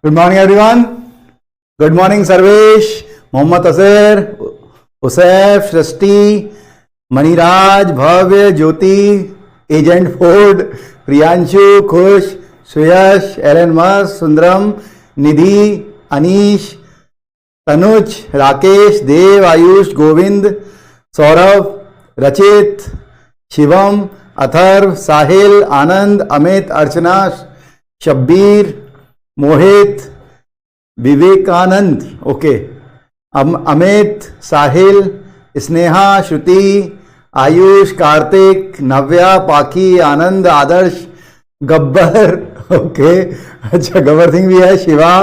Good morning everyone. Good morning Sarvesh, Mohammad Aser, Usaif, Srishti, Maniraj, Bhavya, Jyoti, agent Ford, Priyanshu, Khush, Suyash, Elon मस, सुंदरम, निधि, अनीश, तनुज, राकेश, देव, आयुष, गोविंद, सौरभ, रचित, शिवम, अथर्व, साहिल, आनंद, अमित, अर्चना, शब्बीर, मोहित, Vivekananda, okay, Amit, साहिल, स्नेहा, श्रुति, आयुष, कार्तिक, नव्या, पाखी, आनंद, आदर्श, गब्बर, ओके, अच्छा गब्बर सिंह भी है, शिवा,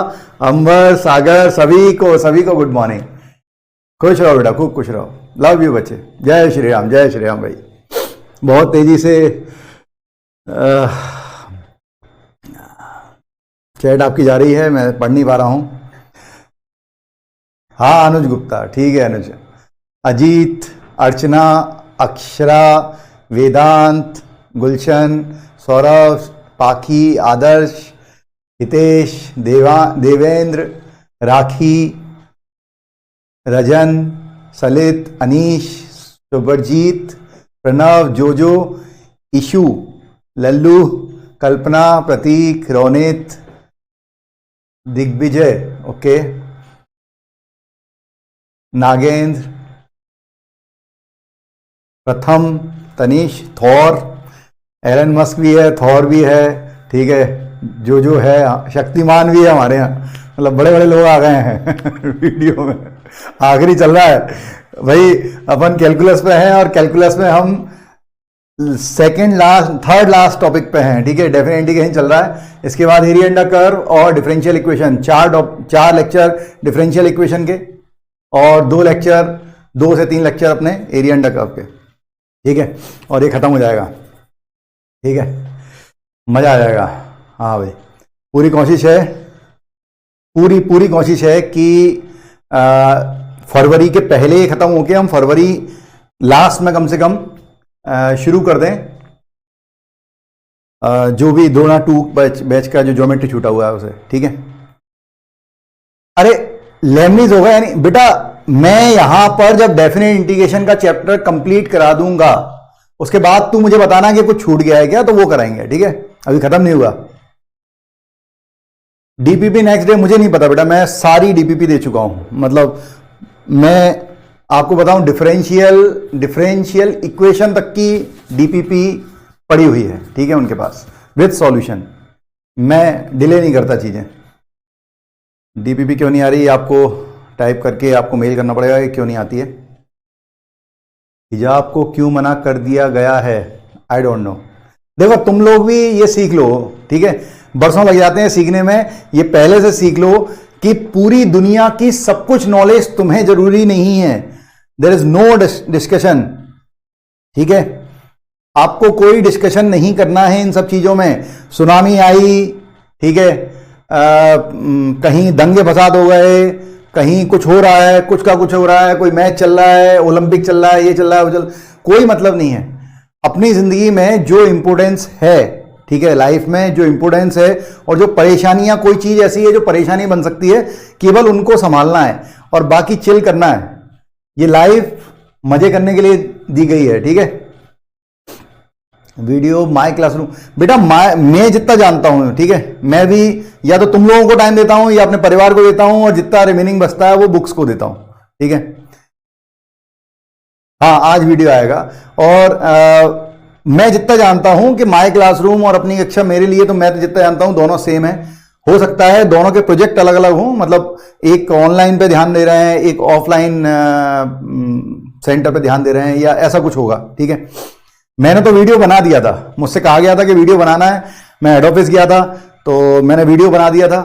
अंबर, सागर, सभी को गुड मॉर्निंग। खुश रहो बेटा, खूब खुश रहो, लव यू बच्चे। जय श्री राम, जय श्री राम। भाई बहुत तेजी से चैट आपकी जा रही है, मैं पढ़ नहीं पा रहा हूं। हाँ अनुज गुप्ता, ठीक है अनुज। अजीत, अर्चना, अक्षरा, वेदांत, गुलशन, सौरभ, पाखी, आदर्श, हितेश, देवेंद्र, राखी, रजन, सलित, अनीश, सुबरजीत, प्रणव, जोजो, ईशु, लल्लू, कल्पना, प्रतीक, रोनित, दिग्विजय, ओके, नागेंद्र, प्रथम, तनीश, थौर, एलन मस्क भी है, थौर भी है, ठीक है, जो है, शक्तिमान भी है हमारे यहाँ, मतलब बड़े बड़े लोग आ गए हैं वीडियो में। आखिरी चल रहा है भाई, अपन कैलकुलस पे हैं और कैलकुलस में हम थर्ड लास्ट टॉपिक पे हैं, ठीक है, डेफिनेट इंटीग्रेशन चल रहा है। इसके बाद एरिया अंडर कर्व और डिफरेंशियल इक्वेशन, चार लेक्चर डिफरेंशियल इक्वेशन के और 2 से 3 लेक्चर अपने एरिया अंडर कर्व के, ठीक है, और ये खत्म हो जाएगा, ठीक है, मजा आ जाएगा। हाँ भाई, पूरी कोशिश है कि फरवरी के पहले खत्म होके हम फरवरी लास्ट में कम से कम शुरू कर दें जो भी 2 बैच का जो ज्योमेट्री छूटा हुआ है उसे, ठीक है। अरे लेमनीज होगा यानी बेटा, मैं यहां पर जब डेफिनेट इंटीग्रेशन का चैप्टर कंप्लीट करा दूंगा उसके बाद तू मुझे बताना कि कुछ छूट गया है क्या, तो वो कराएंगे, ठीक है, अभी खत्म नहीं हुआ। डीपीपी नेक्स्ट डे मुझे नहीं पता बेटा, मैं सारी डीपीपी दे चुका हूं, मतलब मैं आपको बताऊं डिफरेंशियल इक्वेशन तक की डीपीपी पड़ी हुई है, ठीक है, उनके पास विद सॉल्यूशन। मैं डिले नहीं करता चीजें। डीपीपी क्यों नहीं आ रही, आपको टाइप करके आपको मेल करना पड़ेगा कि क्यों नहीं आती है। हिजाब को क्यों मना कर दिया गया है, आई डोंट नो। देखो तुम लोग भी ये सीख लो, ठीक है, बरसों लग जाते हैं सीखने में, ये पहले से सीख लो कि पूरी दुनिया की सब कुछ नॉलेज तुम्हें जरूरी नहीं है। देयर इज नो डिस्कशन, ठीक है, आपको कोई डिस्कशन नहीं करना है इन सब चीजों में। सुनामी आई, ठीक है, कहीं दंगे फसाद हो गए, कहीं कुछ हो रहा है, कुछ का कुछ हो रहा है, कोई मैच चल रहा है, ओलंपिक चल रहा है, ये चल रहा है, वो चल, कोई मतलब नहीं है। अपनी जिंदगी में जो इंपोर्टेंस है, ठीक है, लाइफ में जो इंपोर्टेंस है और जो परेशानियां, कोई चीज ऐसी है जो परेशानी बन सकती है, केवल उनको संभालना है और बाकी चिल करना है। ये लाइफ मजे करने के लिए दी गई है, ठीक है। वीडियो माय क्लासरूम बेटा, मैं जितना जानता हूं, ठीक है, मैं भी या तो तुम लोगों को टाइम देता हूं या अपने परिवार को देता हूं, और जितना रिमेनिंग बचता है वो बुक्स को देता हूं, ठीक है। हाँ आज वीडियो आएगा, और मैं जितना जानता हूं कि माय क्लासरूम और अपनी कक्षा मेरे लिए, तो मैं तो जितना जानता हूं दोनों सेम है। हो सकता है दोनों के प्रोजेक्ट अलग अलग हों, मतलब एक ऑनलाइन पे ध्यान दे रहे हैं, एक ऑफलाइन सेंटर पे ध्यान दे रहे हैं, या ऐसा कुछ होगा, ठीक है। मैंने तो वीडियो बना दिया था, मुझसे कहा गया था कि वीडियो बनाना है, मैं हेड ऑफिस गया था तो मैंने वीडियो बना दिया था।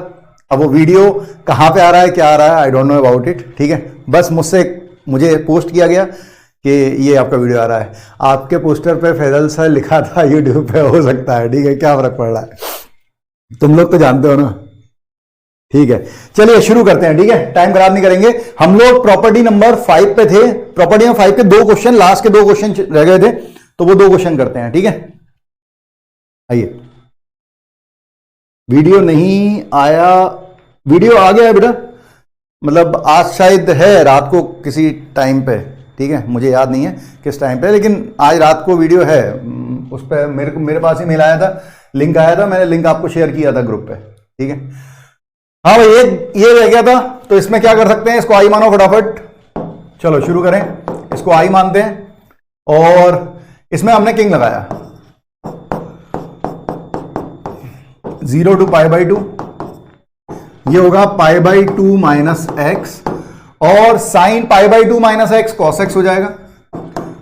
अब वो वीडियो कहाँ पे आ रहा है, क्या आ रहा है, I don't know about it, ठीक है। बस मुझे पोस्ट किया गया कि ये आपका वीडियो आ रहा है। आपके पोस्टर पे फैजल सर लिखा था यूट्यूब पे, हो सकता है, ठीक है, क्या फर्क पड़ रहा है, तुम लोग तो जानते हो ना, ठीक है। चलिए शुरू करते हैं, ठीक है, टाइम खराब नहीं करेंगे। हम लोग प्रॉपर्टी नंबर 5 पे थे। प्रॉपर्टी नंबर 5 के 2 क्वेश्चन, लास्ट के 2 क्वेश्चन रह गए थे, तो वो 2 क्वेश्चन करते हैं, ठीक है। आइए, वीडियो नहीं आया वीडियो आ गया है बेटा, मतलब आज शायद है रात को किसी टाइम पे, ठीक है, मुझे याद नहीं है किस टाइम पे, लेकिन आज रात को वीडियो है। उस पर मेरे पास ही मेल आया था, लिंक आया था, मैंने लिंक आपको शेयर किया था ग्रुप पे, ठीक है। हाँ भाई, ये रह गया था, तो इसमें क्या कर सकते हैं, इसको आई मानो फटाफट। चलो शुरू करें, इसको आई मानते हैं और इसमें हमने किंग लगाया 0 to π/2, ये होगा π/2 माइनस एक्स, और sine π/2 minus x cos X हो जाएगा,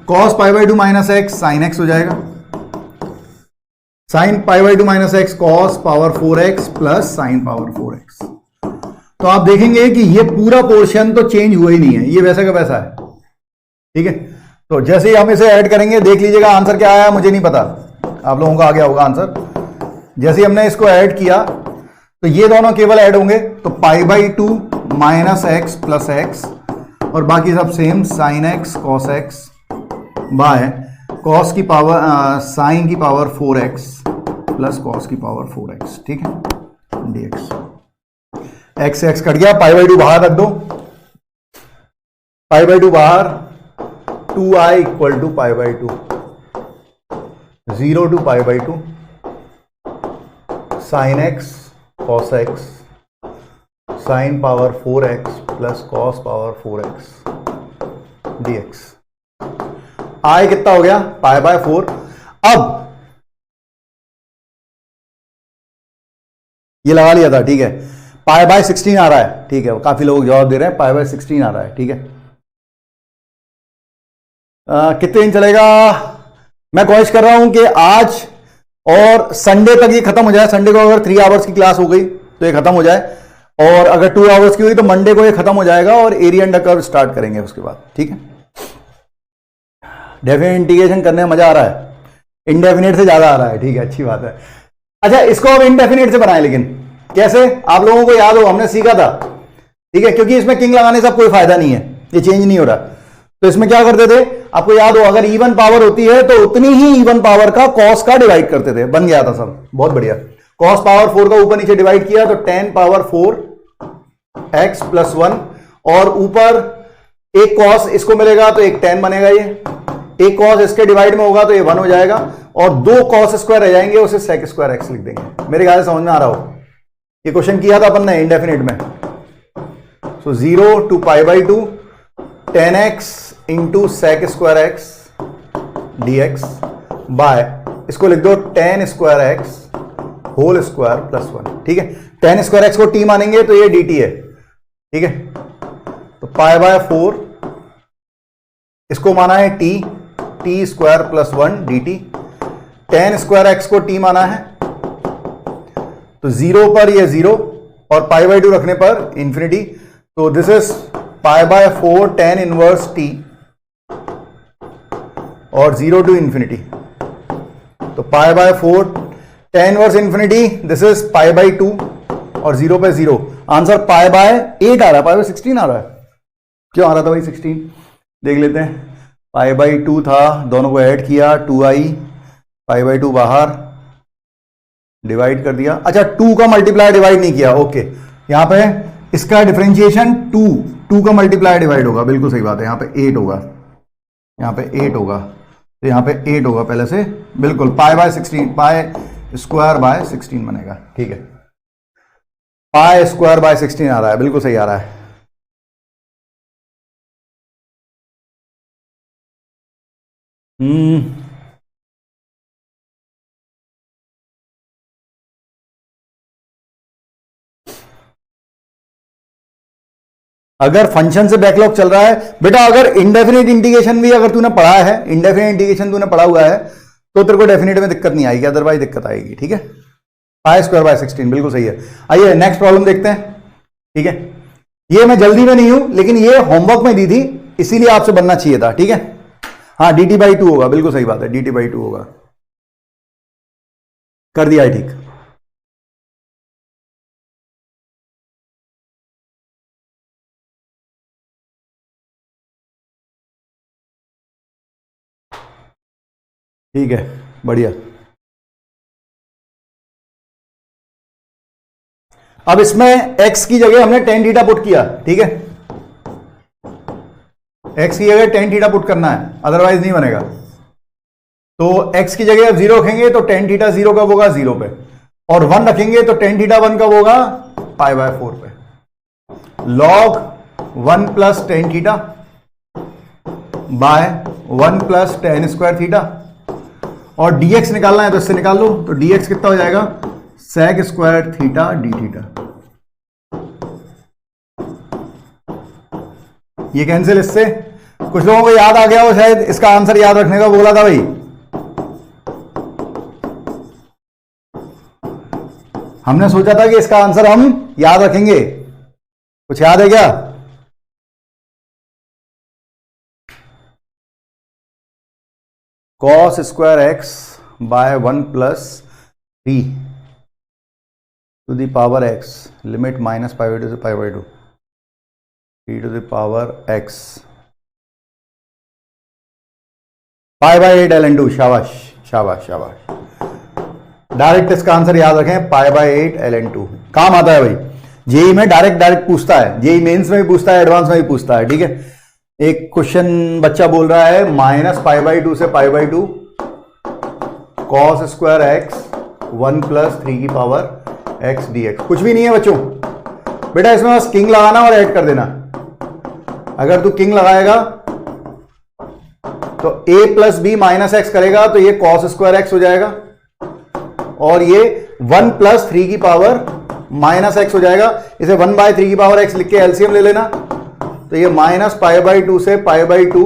cos π/2 minus x sine X हो जाएगा, sine π/2 minus x cos power 4x plus sine power 4x। तो आप देखेंगे कि ये पूरा पोर्शन तो चेंज हुआ ही नहीं है, ये वैसा का वैसा है, ठीक है। तो जैसे ही हम इसे ऐड करेंगे, देख लीजिएगा आंसर क्या आया, मुझे नहीं पता, आप लोगों को आ गया होगा आंसर। जैसे ही हमने इसको ऐड किया तो ये दोनों केवल ऐड होंगे, तो π/2 माइनस एक्स प्लस एक्स, और बाकी सब same, sign x cos x by cos की पावर साइन की पावर 4x प्लस कॉस की पावर 4x, ठीक है, dx। एक्स एक्स कट गया, π/2 बाहर रख दो, π/2 बाहर, 2i equal to π/2, 0 to π/2 sine x cos x sine power 4x plus cos power 4x dx। I कितना हो गया, π/4। अब ये लगा लिया था, ठीक है, π/16 आ रहा है, ठीक है, काफी लोग जवाब दे रहे हैं π/16 आ रहा है, ठीक है। कितने दिन चलेगा, मैं कोशिश कर रहा हूं कि आज और संडे तक ये खत्म हो जाए। संडे को अगर 3 आवर्स की क्लास हो गई तो ये खत्म हो जाए, और अगर 2 आवर्स की हुई तो मंडे को ये खत्म हो जाएगा और एरिया अंडर कर्व स्टार्ट करेंगे उसके बाद, ठीक है। डेफिनेट इंटीग्रेशन करने में मजा आ रहा है, इंडेफिनेट से ज्यादा आ रहा है, ठीक है, अच्छी बात है। अच्छा, इसको अब इंडेफिनेट से बनाएं, लेकिन कैसे, आप लोगों को याद हो, हमने सीखा था, ठीक है, क्योंकि इसमें किंग लगाने से कोई फायदा नहीं है, ये चेंज नहीं हो रहा। तो इसमें क्या करते थे, आपको याद हो, अगर इवन पावर होती है तो उतनी ही इवन पावर का कॉस का डिवाइड करते थे, बन गया था सब, बहुत बढ़िया। कॉस पावर 4 का ऊपर नीचे डिवाइड किया तो 10 पावर 4 x प्लस 1, और ऊपर एक कॉस इसको मिलेगा तो एक 10 बनेगा, ये एक कॉस इसके डिवाइड में होगा तो ये 1 हो जाएगा, और 2 कॉस स्क्वायर रह जाएंगे, उसे सेक स्क्वायर एक्स लिख देंगे। मेरे ख्याल से समझ में आ रहा हो, ये क्वेश्चन किया था अपन ने इंडेफिनिट में। So 0 to π/2 10x into sec square x dx by, इसको लिख दो 10 square x whole square plus 1, ठीक है। 10 स्क्वायर एक्स को t मानेंगे तो ये dt है, ठीक है। तो π/4 इसको माना है t square plus 1 dt, 10 square x को t माना है, तो 0 पर ये 0 और π/2 रखने पर इंफिनिटी, तो दिस इज π/4 10 इनवर्स t और 0 टू इंफिनिटी, तो π/4 10 इनवर्स इंफिनिटी, दिस इज π/2 और 0 पे 0, आंसर π/8 आ रहा है, π/16 आ रहा है। क्यों आ रहा था भाई 16, देख लेते हैं। π/2 था, दोनों को ऐड किया, 2i, π/2 बाहर, डिवाइड कर दिया। अच्छा, 2 का मल्टीप्लाई डिवाइड नहीं किया, ओके, यहां पे इसका डिफरेंशिएशन 2 का मल्टीप्लाई डिवाइड होगा, बिल्कुल सही बात है, यहां पे 8 होगा, यहां पे 8 होगा, तो यहां पे 8 होगा पहले से, बिल्कुल π/16, पाई स्क्वायर बाय 16 बनेगा, ठीक है, पाई स्क्वायर बाय 16 आ रहा है, बिल्कुल सही आ रहा है। अगर फंक्शन से बैकलॉग चल रहा है बेटा, अगर इंडेफिनिट इंटीग्रेशन भी अगर तूने पढ़ा है, इंडेफिनिट इंटीग्रेशन तूने पढ़ा हुआ है, तो तेरे को डेफिनेट में दिक्कत नहीं आएगी, अदरवाइज दिक्कत आएगी, ठीक है। पाई स्क्वायर बाय 16 बिल्कुल सही है। आइए नेक्स्ट प्रॉब्लम देखते हैं, ठीक है। ये मैं जल्दी में नहीं हूं, लेकिन ये होमवर्क में दी थी, इसीलिए आपसे बनना चाहिए था, ठीक है। हाँ, dt/2 होगा, बिल्कुल सही बात है, dt/2 होगा, कर दिया है, ठीक। ठीक है, बढ़िया। अब इसमें x की जगह हमने टेन थीटा पुट किया, ठीक है, x की जगह टेन थीटा पुट करना है, अदरवाइज नहीं बनेगा। तो x की जगह अब 0 रखेंगे तो टेन थीटा 0 कब होगा, 0 पे, और 1 रखेंगे तो टेन थीटा 1 कब होगा, पाई बाय 4 पे। log 1 plus tan theta by 1 plus ten square theta, और dx निकालना है तो इससे निकाल लो, तो dx कितना हो जाएगा, sec square theta D theta. ये कैंसिल इससे। कुछ लोगों को याद आ गया हो शायद, इसका आंसर याद रखने का बोला था भाई, हमने सोचा था कि इसका आंसर हम याद रखेंगे, कुछ याद है क्या? cos square x by 1 plus 3 to the power x, limit minus pi by 2 से pi by 2, 3 to the power x, pi by 8 ln 2। शाबाश शाबाश शाबाश, डायरेक्ट इसका आंसर याद रखें, पाई बाई 8 ln 2। काम आता है भाई, जेई में डायरेक्ट पूछता है, जेई मेंस में भी पूछता है, एडवांस में भी पूछता है, ठीक है। एक क्वेश्चन बच्चा बोल रहा है माइनस पाई बाई 2 से pi by 2 cos square x 1 plus 3 की पावर एक्स डी एक्स। कुछ भी नहीं है बच्चों, बेटा इसमें बस किंग लगाना और ऐड कर देना। अगर तू किंग लगाएगा तो a plus b minus x करेगा तो ये cos स्क्वायर एक्स हो जाएगा, और ये 1 प्लस 3 की पावर माइनस एक्स हो जाएगा। इसे 1 बाय 3 की पावर एक्स लिख के एलसीएम ले लेना, तो ये माइनस पाई बाई 2 से पाई बाई 2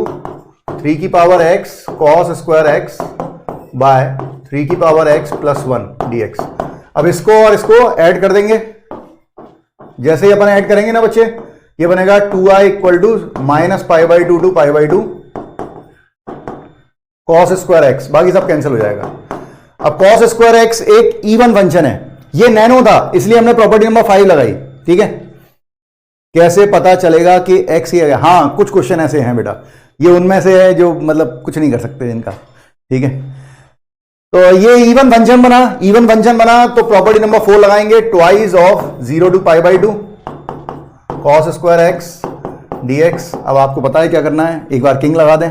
3 की power x cos square x by 3 की पावर एक्स प्लस 1 dx। अब इसको और इसको ऐड कर देंगे, जैसे ही अपन ऐड करेंगे ना बच्चे, ये बनेगा 2i equal to minus pi by 2 to pi by 2 cos square x, बाकी सब कैंसिल हो जाएगा। अब cos स्क्वायर एक्स एक इवन फंक्शन है, ये नैनो था इसलिए हमने प्रॉपर्टी नंबर 5 लगाई, ठीक है। कैसे पता चलेगा कि x ही है? हाँ, कुछ क्वेश्चन ऐसे हैं बेटा, ये उनमें से है जो मतलब कुछ नहीं कर सकते इनका, ठीक है। तो ये इवन फंक्शन बना, इवन फंक्शन बना तो प्रॉपर्टी नंबर 4 लगाएंगे, twice of 0 to pi by 2 cos square x dx। अब आपको पता है क्या करना है, एक बार किंग लगा दें,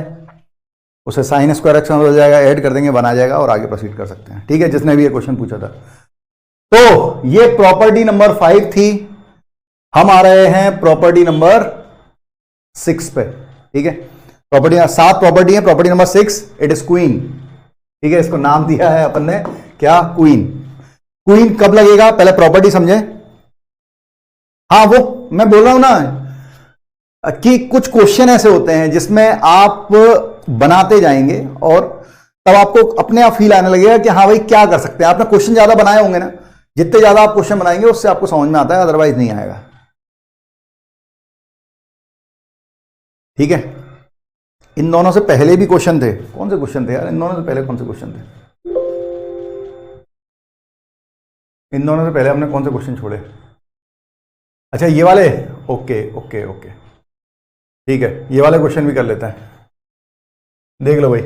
उसे साइन स्क्वायर एक्स हो जाएगा, ऐड कर देंगे, बना जाएगा, और आगे प्रोसीड कर सकते हैं, ठीक है, जिसने भी ये क्वेश्चन पूछा था। तो ये प्रॉपर्टी नंबर 5 थी, हम आ रहे हैं प्रॉपर्टी नंबर 6 पे, ठीक है। प्रॉपर्टी 7 प्रॉपर्टी है, property number 6 it is queen, ठीक है। इसको नाम दिया है अपन ने क्या, क्वीन। क्वीन कब लगेगा, पहले प्रॉपर्टी समझे। हाँ, वो मैं बोल रहा हूं ना कि कुछ क्वेश्चन ऐसे होते हैं जिसमें आप बनाते जाएंगे और तब आपको अपने आप फील आने लगेगा कि हाँ भाई क्या कर सकते हैं। आपने क्वेश्चन ज्यादा बनाए होंगे ना, जितने ज्यादा आप क्वेश्चन बनाएंगे उससे आपको समझ में आता है, अदरवाइज नहीं आएगा, ठीक है। इन दोनों से पहले भी क्वेश्चन थे, कौन से क्वेश्चन थे यार, इन दोनों से पहले कौन से क्वेश्चन थे, इन दोनों से पहले हमने कौन से क्वेश्चन छोड़े? अच्छा ये वाले, ओके ओके ओके, ठीक है, ये वाले क्वेश्चन भी कर लेते हैं, देख लो भाई।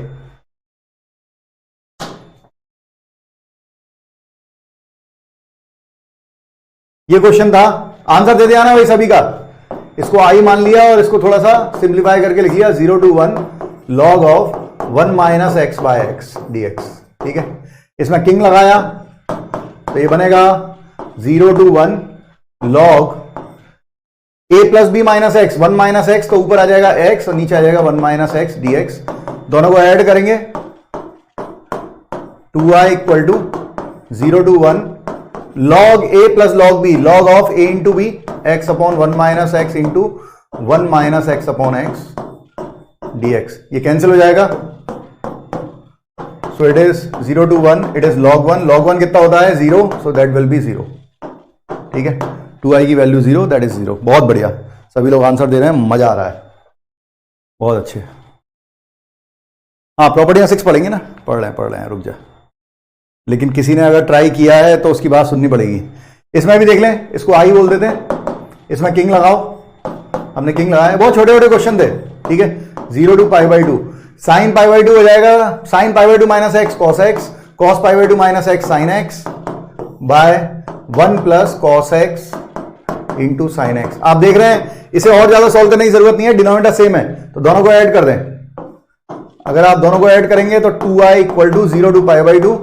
ये क्वेश्चन था, आंसर दे दिया ना भाई सभी का। इसको आई मान लिया और इसको थोड़ा सा सिंप्लीफाई करके लिख लिया, 0 to 1 log of 1 minus x by x dx, ठीक है। इसमें किंग लगाया तो ये बनेगा 0 to 1 log a plus b minus x, 1 minus x तो ऊपर आ जाएगा x और नीचे आ जाएगा 1 माइनस एक्स dx। दोनों को ऐड करेंगे, 2i equal to 0 to 1 log a plus log b, log of a into b x upon 1 minus x into 1 minus x upon एक्स dx। ये कैंसिल हो जाएगा, so it is 0 to 1, it is log 1, log 1 कितना होता है 0, so that will be 0, ठीक है। 2i की वैल्यू 0, दैट इज 0। बहुत बढ़िया, सभी लोग आंसर दे रहे हैं, मजा आ रहा है, बहुत अच्छे। हाँ, प्रॉपर्टी 6 पढ़ेंगे ना, पढ़ रहे हैं, रुक जा। लेकिन किसी ने अगर ट्राई किया है तो उसकी बात सुननी पड़ेगी। इसमें भी देख लें, इसको आई बोल देते हैं, इसमें किंग लगाओ, हमने किंग लगाया, बहुत छोटे छोटे क्वेश्चन थे, ठीक है। 0 to pi by 2, sine pi by 2 हो जाएगा, sine pi by 2 minus x cos x, cos pi by 2 minus x sine x by 1 plus cos x into sine x. आप देख रहे हैं इसे और ज्यादा सॉल्व करने की जरूरत नहीं है, डिनोमिनेटर सेम है, तो दोनों को ऐड कर दें। अगर आप दोनों को ऐड करेंगे तो 2i equal to 0 to pi by 2,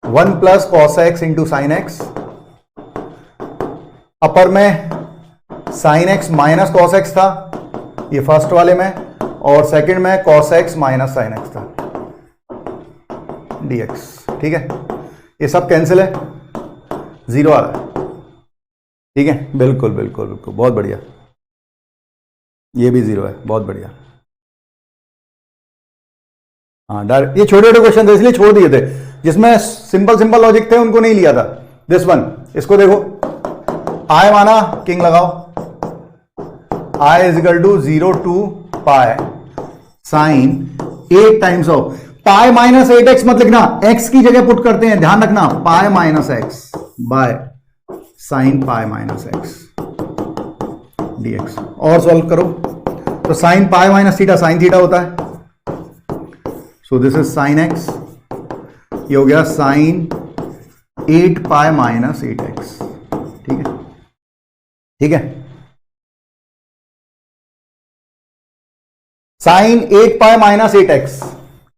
1 plus cos x into sine x. Upper में sine x minus cos x था, ये फर्स्ट वाले में, और सेकंड में cos x minus sine x था, dx। ठीक है, ये सब कैंसिल है, 0 आ रहा है। ठीक है, बिल्कुल बिल्कुल बिल्कुल, बहुत बढ़िया। ये भी 0 है, बहुत बढ़िया। हाँ, डायरेक्ट ये छोटे छोटे क्वेश्चन थे इसलिए छोड़ दिए थे, जिसमें सिंपल सिंपल लॉजिक थे उनको नहीं लिया था। दिस वन, इसको देखो, आई माना, किंग लगाओ, I is equal to 0 to pi sine 8 times of pi minus 8x मत लिखना, x की जगह पुट करते हैं, ध्यान रखना, पाई minus x by sine pi minus x dx। और सॉल्व करो तो sign pi minus theta sine theta होता है, so this is sine x, ये हो गया साइन 8 पाई माइनस 8x। ठीक है, ठीक है, sine 8 pi minus 8x,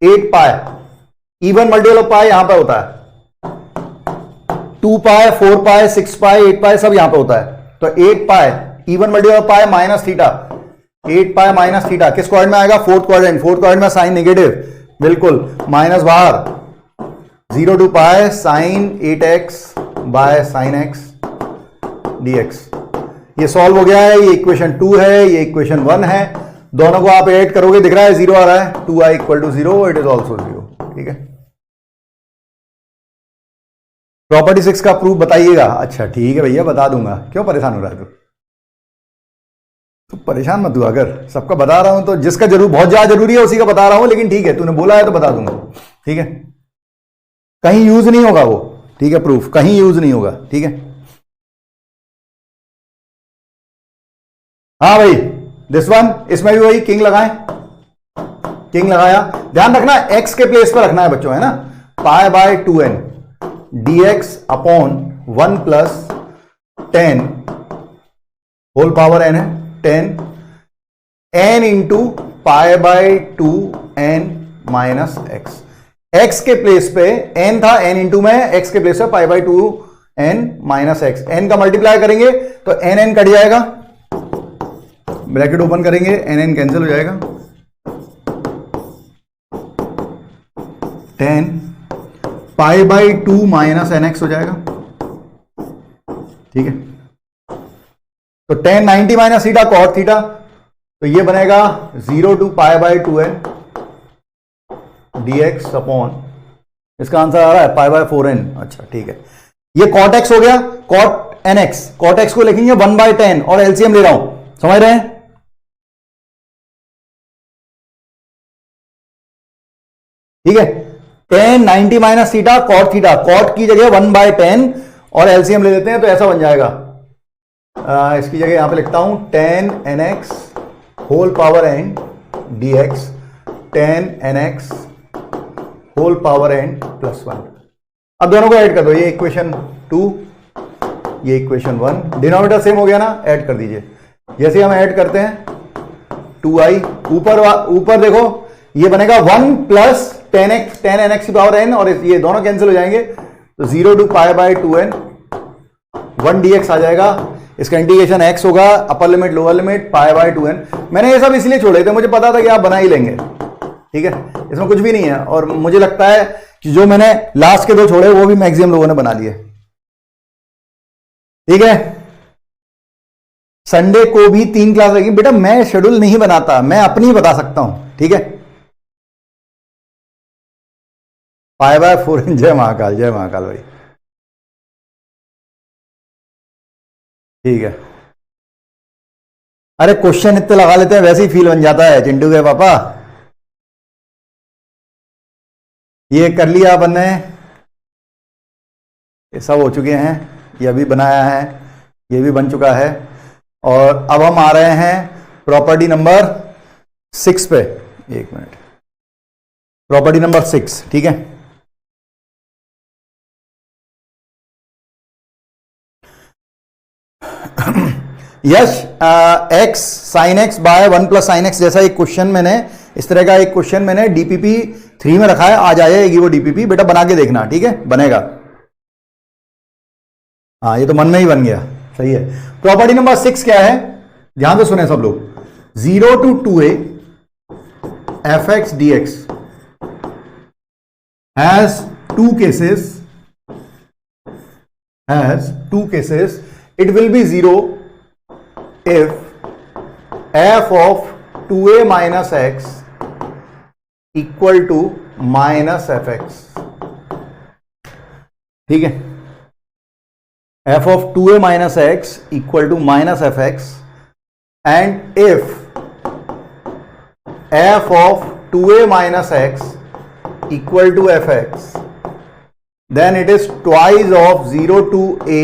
8 pi even multiple of pi यहां पे होता है, 2 पाई 4 पाई 6 पाई 8 पाई सब यहां पे होता है, तो 8 pi even multiple of pi minus theta, 8 pi minus theta किस क्वाड्रेंट में आएगा, फोर्थ क्वाड्रेंट, फोर्थ क्वाड्रेंट में साइन नेगेटिव, बिल्कुल, माइनस बाहर, 0 to pi sine 8x by sine x dx। ये सॉल्व हो गया है, ये इक्वेशन 2 है, ये इक्वेशन 1 है, दोनों को आप ऐड करोगे, दिख रहा है 0 आ रहा है, 2i equal to 0, it is also 0। ठीक है, प्रॉपर्टी 6 का प्रूफ बताइएगा। अच्छा ठीक है भैया, बता दूंगा, क्यों परेशान हो रहा है तू परेशान मत हुआ, अगर सबका बता रहा हूं तो जिसका जरूर बहुत ज्यादा जरूरी है उसी का बता रहा हूं, लेकिन ठीक है तूने बोला है तो बता दूंगा। ठीक है, कहीं यूज नहीं होगा वो, ठीक है, प्रूफ कहीं यूज नहीं होगा। ठीक है, हाँ भाई, दिस वन, इसमें भी वही किंग लगाएं, किंग लगाया, ध्यान रखना x के प्लेस पर रखना है बच्चों, है ना, pi by 2n dx upon 1 plus 10 whole power n है, 10 n into pi by 2n minus x। x के प्लेस पे n था, n इंटू में x के प्लेस पे pi by 2n minus x, n का मल्टीप्लाई करेंगे तो n कट जाएगा, ब्रैकेट ओपन करेंगे, n कैंसिल हो जाएगा, 10 पाई बाई 2 माइनस nx हो जाएगा। ठीक है, तो 10 90 माइनस थीटा कॉट थीटा, तो ये बनेगा 0 to pi by 2n dx upon, इसका आंसर आ रहा है पाई बाय 4n। अच्छा ठीक है, ये कॉट x हो गया, कॉट nx, कॉट x को लिखेंगे 1 बाय 10 और एलसीएम ले रहा हूं, समझ रहे हैं। ठीक है, 10 90 minus theta cot theta, cot की जगह 1 बाय 10 और एलसीएम ले लेते हैं तो ऐसा बन जाएगा, इसकी जगह यहां पे लिखता हूं 10 nx whole power n dx, 10 nx whole power n plus 1। अब दोनों को ऐड कर दो, ये इक्वेशन 2, ये इक्वेशन 1, डिनोमिनेटर सेम हो गया ना, ऐड कर दीजिए। जैसे हम ऐड करते हैं 2i, ऊपर देखो ये बनेगा 1 प्लस 10x 10 nx की पावर n, और ये दोनों कैंसिल हो जाएंगे, तो 0 to pi by 2n 1 dx आ जाएगा, इसका इंटीग्रेशन x होगा, upper limit lower limit pi by 2n। मैंने ये सब इसलिए छोड़े थे, मुझे पता था कि आप बना ही लेंगे। ठीक है, इसमें कुछ भी नहीं है, और मुझे लगता है कि जो मैंने लास्ट के 2 छोड़े वो भी मैक्सिमम लोगों ने बना लिए। ठीक है, संडे को भी 3 क्लास लगेगी बेटा, मैं शेड्यूल नहीं बनाता, मैं अपनी बता सकता हूं। ठीक है, पाई बाय 4n, जय महाकाल, जय महाकाल भाई। ठीक है, अरे क्वेश्चन इतने लगा लेते हैं वैसे ही फील बन जाता है चिंटू के पापा। ये कर लिया अपन ने, ये सब हो चुके हैं, ये अभी बनाया है, ये भी बन चुका है, और अब हम आ रहे हैं प्रॉपर्टी नंबर 6 पे। एक मिनट, प्रॉपर्टी नंबर 6। ठीक है, Yash, x sine x by 1 plus sine x जैसा एक क्वेश्चन मैंने, इस तरह का एक क्वेश्चन मैंने डीपीपी 3 में रखा है, आ जाएगी वो डीपीपी, बेटा बना के देखना, ठीक है, बनेगा। हाँ ये तो मन में ही बन गया, सही है। प्रॉपर्टी नंबर 6 क्या है, ध्यान से सुने सब लोग। 0 to 2a fx dx has two cases, it will be 0 if f of 2a minus x equal to minus fx, ठीक है, f of 2a minus x equal to minus fx, and if f of 2a minus x equal to fx, then it is twice of 0 to a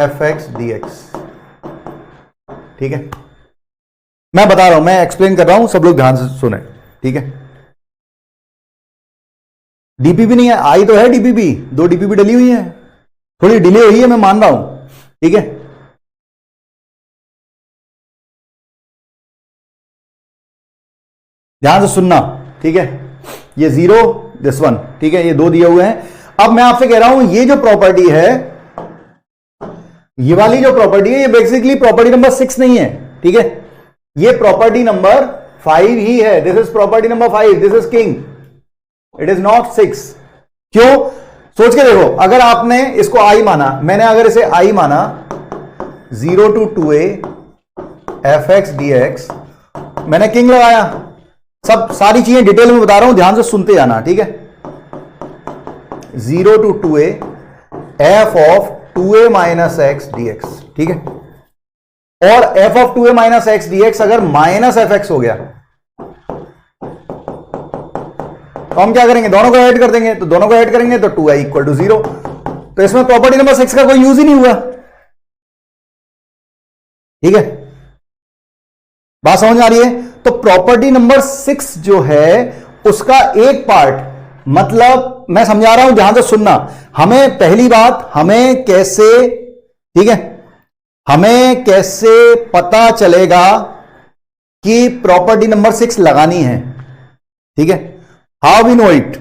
fx dx, ठीक है। मैं बता रहा हूं, मैं explain कर रहा हूं, सब लोग ध्यान से सुने, ठीक है। डीपीपी नहीं है, आई तो है डीपीपी, 2 डीपीपी डली हुई है, थोड़ी डिले हुई है, मैं मान रहा हूं, ठीक है। ध्यान से सुनना, ठीक है। ये 0 दिस वन, ठीक है, ये 2 दिए हुए हैं। अब मैं आपसे कह रहा हूं ये जो प्रॉपर्टी है, ये वाली जो प्रॉपर्टी है, ये बेसिकली प्रॉपर्टी नंबर 6 नहीं है, ठीक है, ये प्रॉपर्टी नंबर 5 ही है। This is property number 5, this is king, it is not 6। क्यों, सोच के देखो, अगर आपने इसको आई माना, मैंने अगर इसे आई माना, 0 to 2a fx dx, मैंने किंग लगाया, सब सारी चीजें डिटेल में बता रहा हूं, ध्यान से सुनते जाना, ठीक है। 0 to 2a f of 2a minus x dx, ठीक है, और f of 2a minus x dx अगर माइनस fx हो गया तो हम क्या करेंगे, दोनों को ऐड कर देंगे, तो दोनों को ऐड करेंगे तो 2i इक्वल टू 0, तो इसमें प्रॉपर्टी नंबर 6 का कोई यूज ही नहीं हुआ, ठीक है। बात समझ आ रही है। तो प्रॉपर्टी नंबर 6 जो है उसका एक पार्ट, मतलब मैं समझा रहा हूं, ध्यान से सुनना। हमें पहली बात, हमें कैसे, ठीक है, हमें कैसे पता चलेगा कि प्रॉपर्टी नंबर 6 लगानी है, ठीक है, हाउ वी नो इट।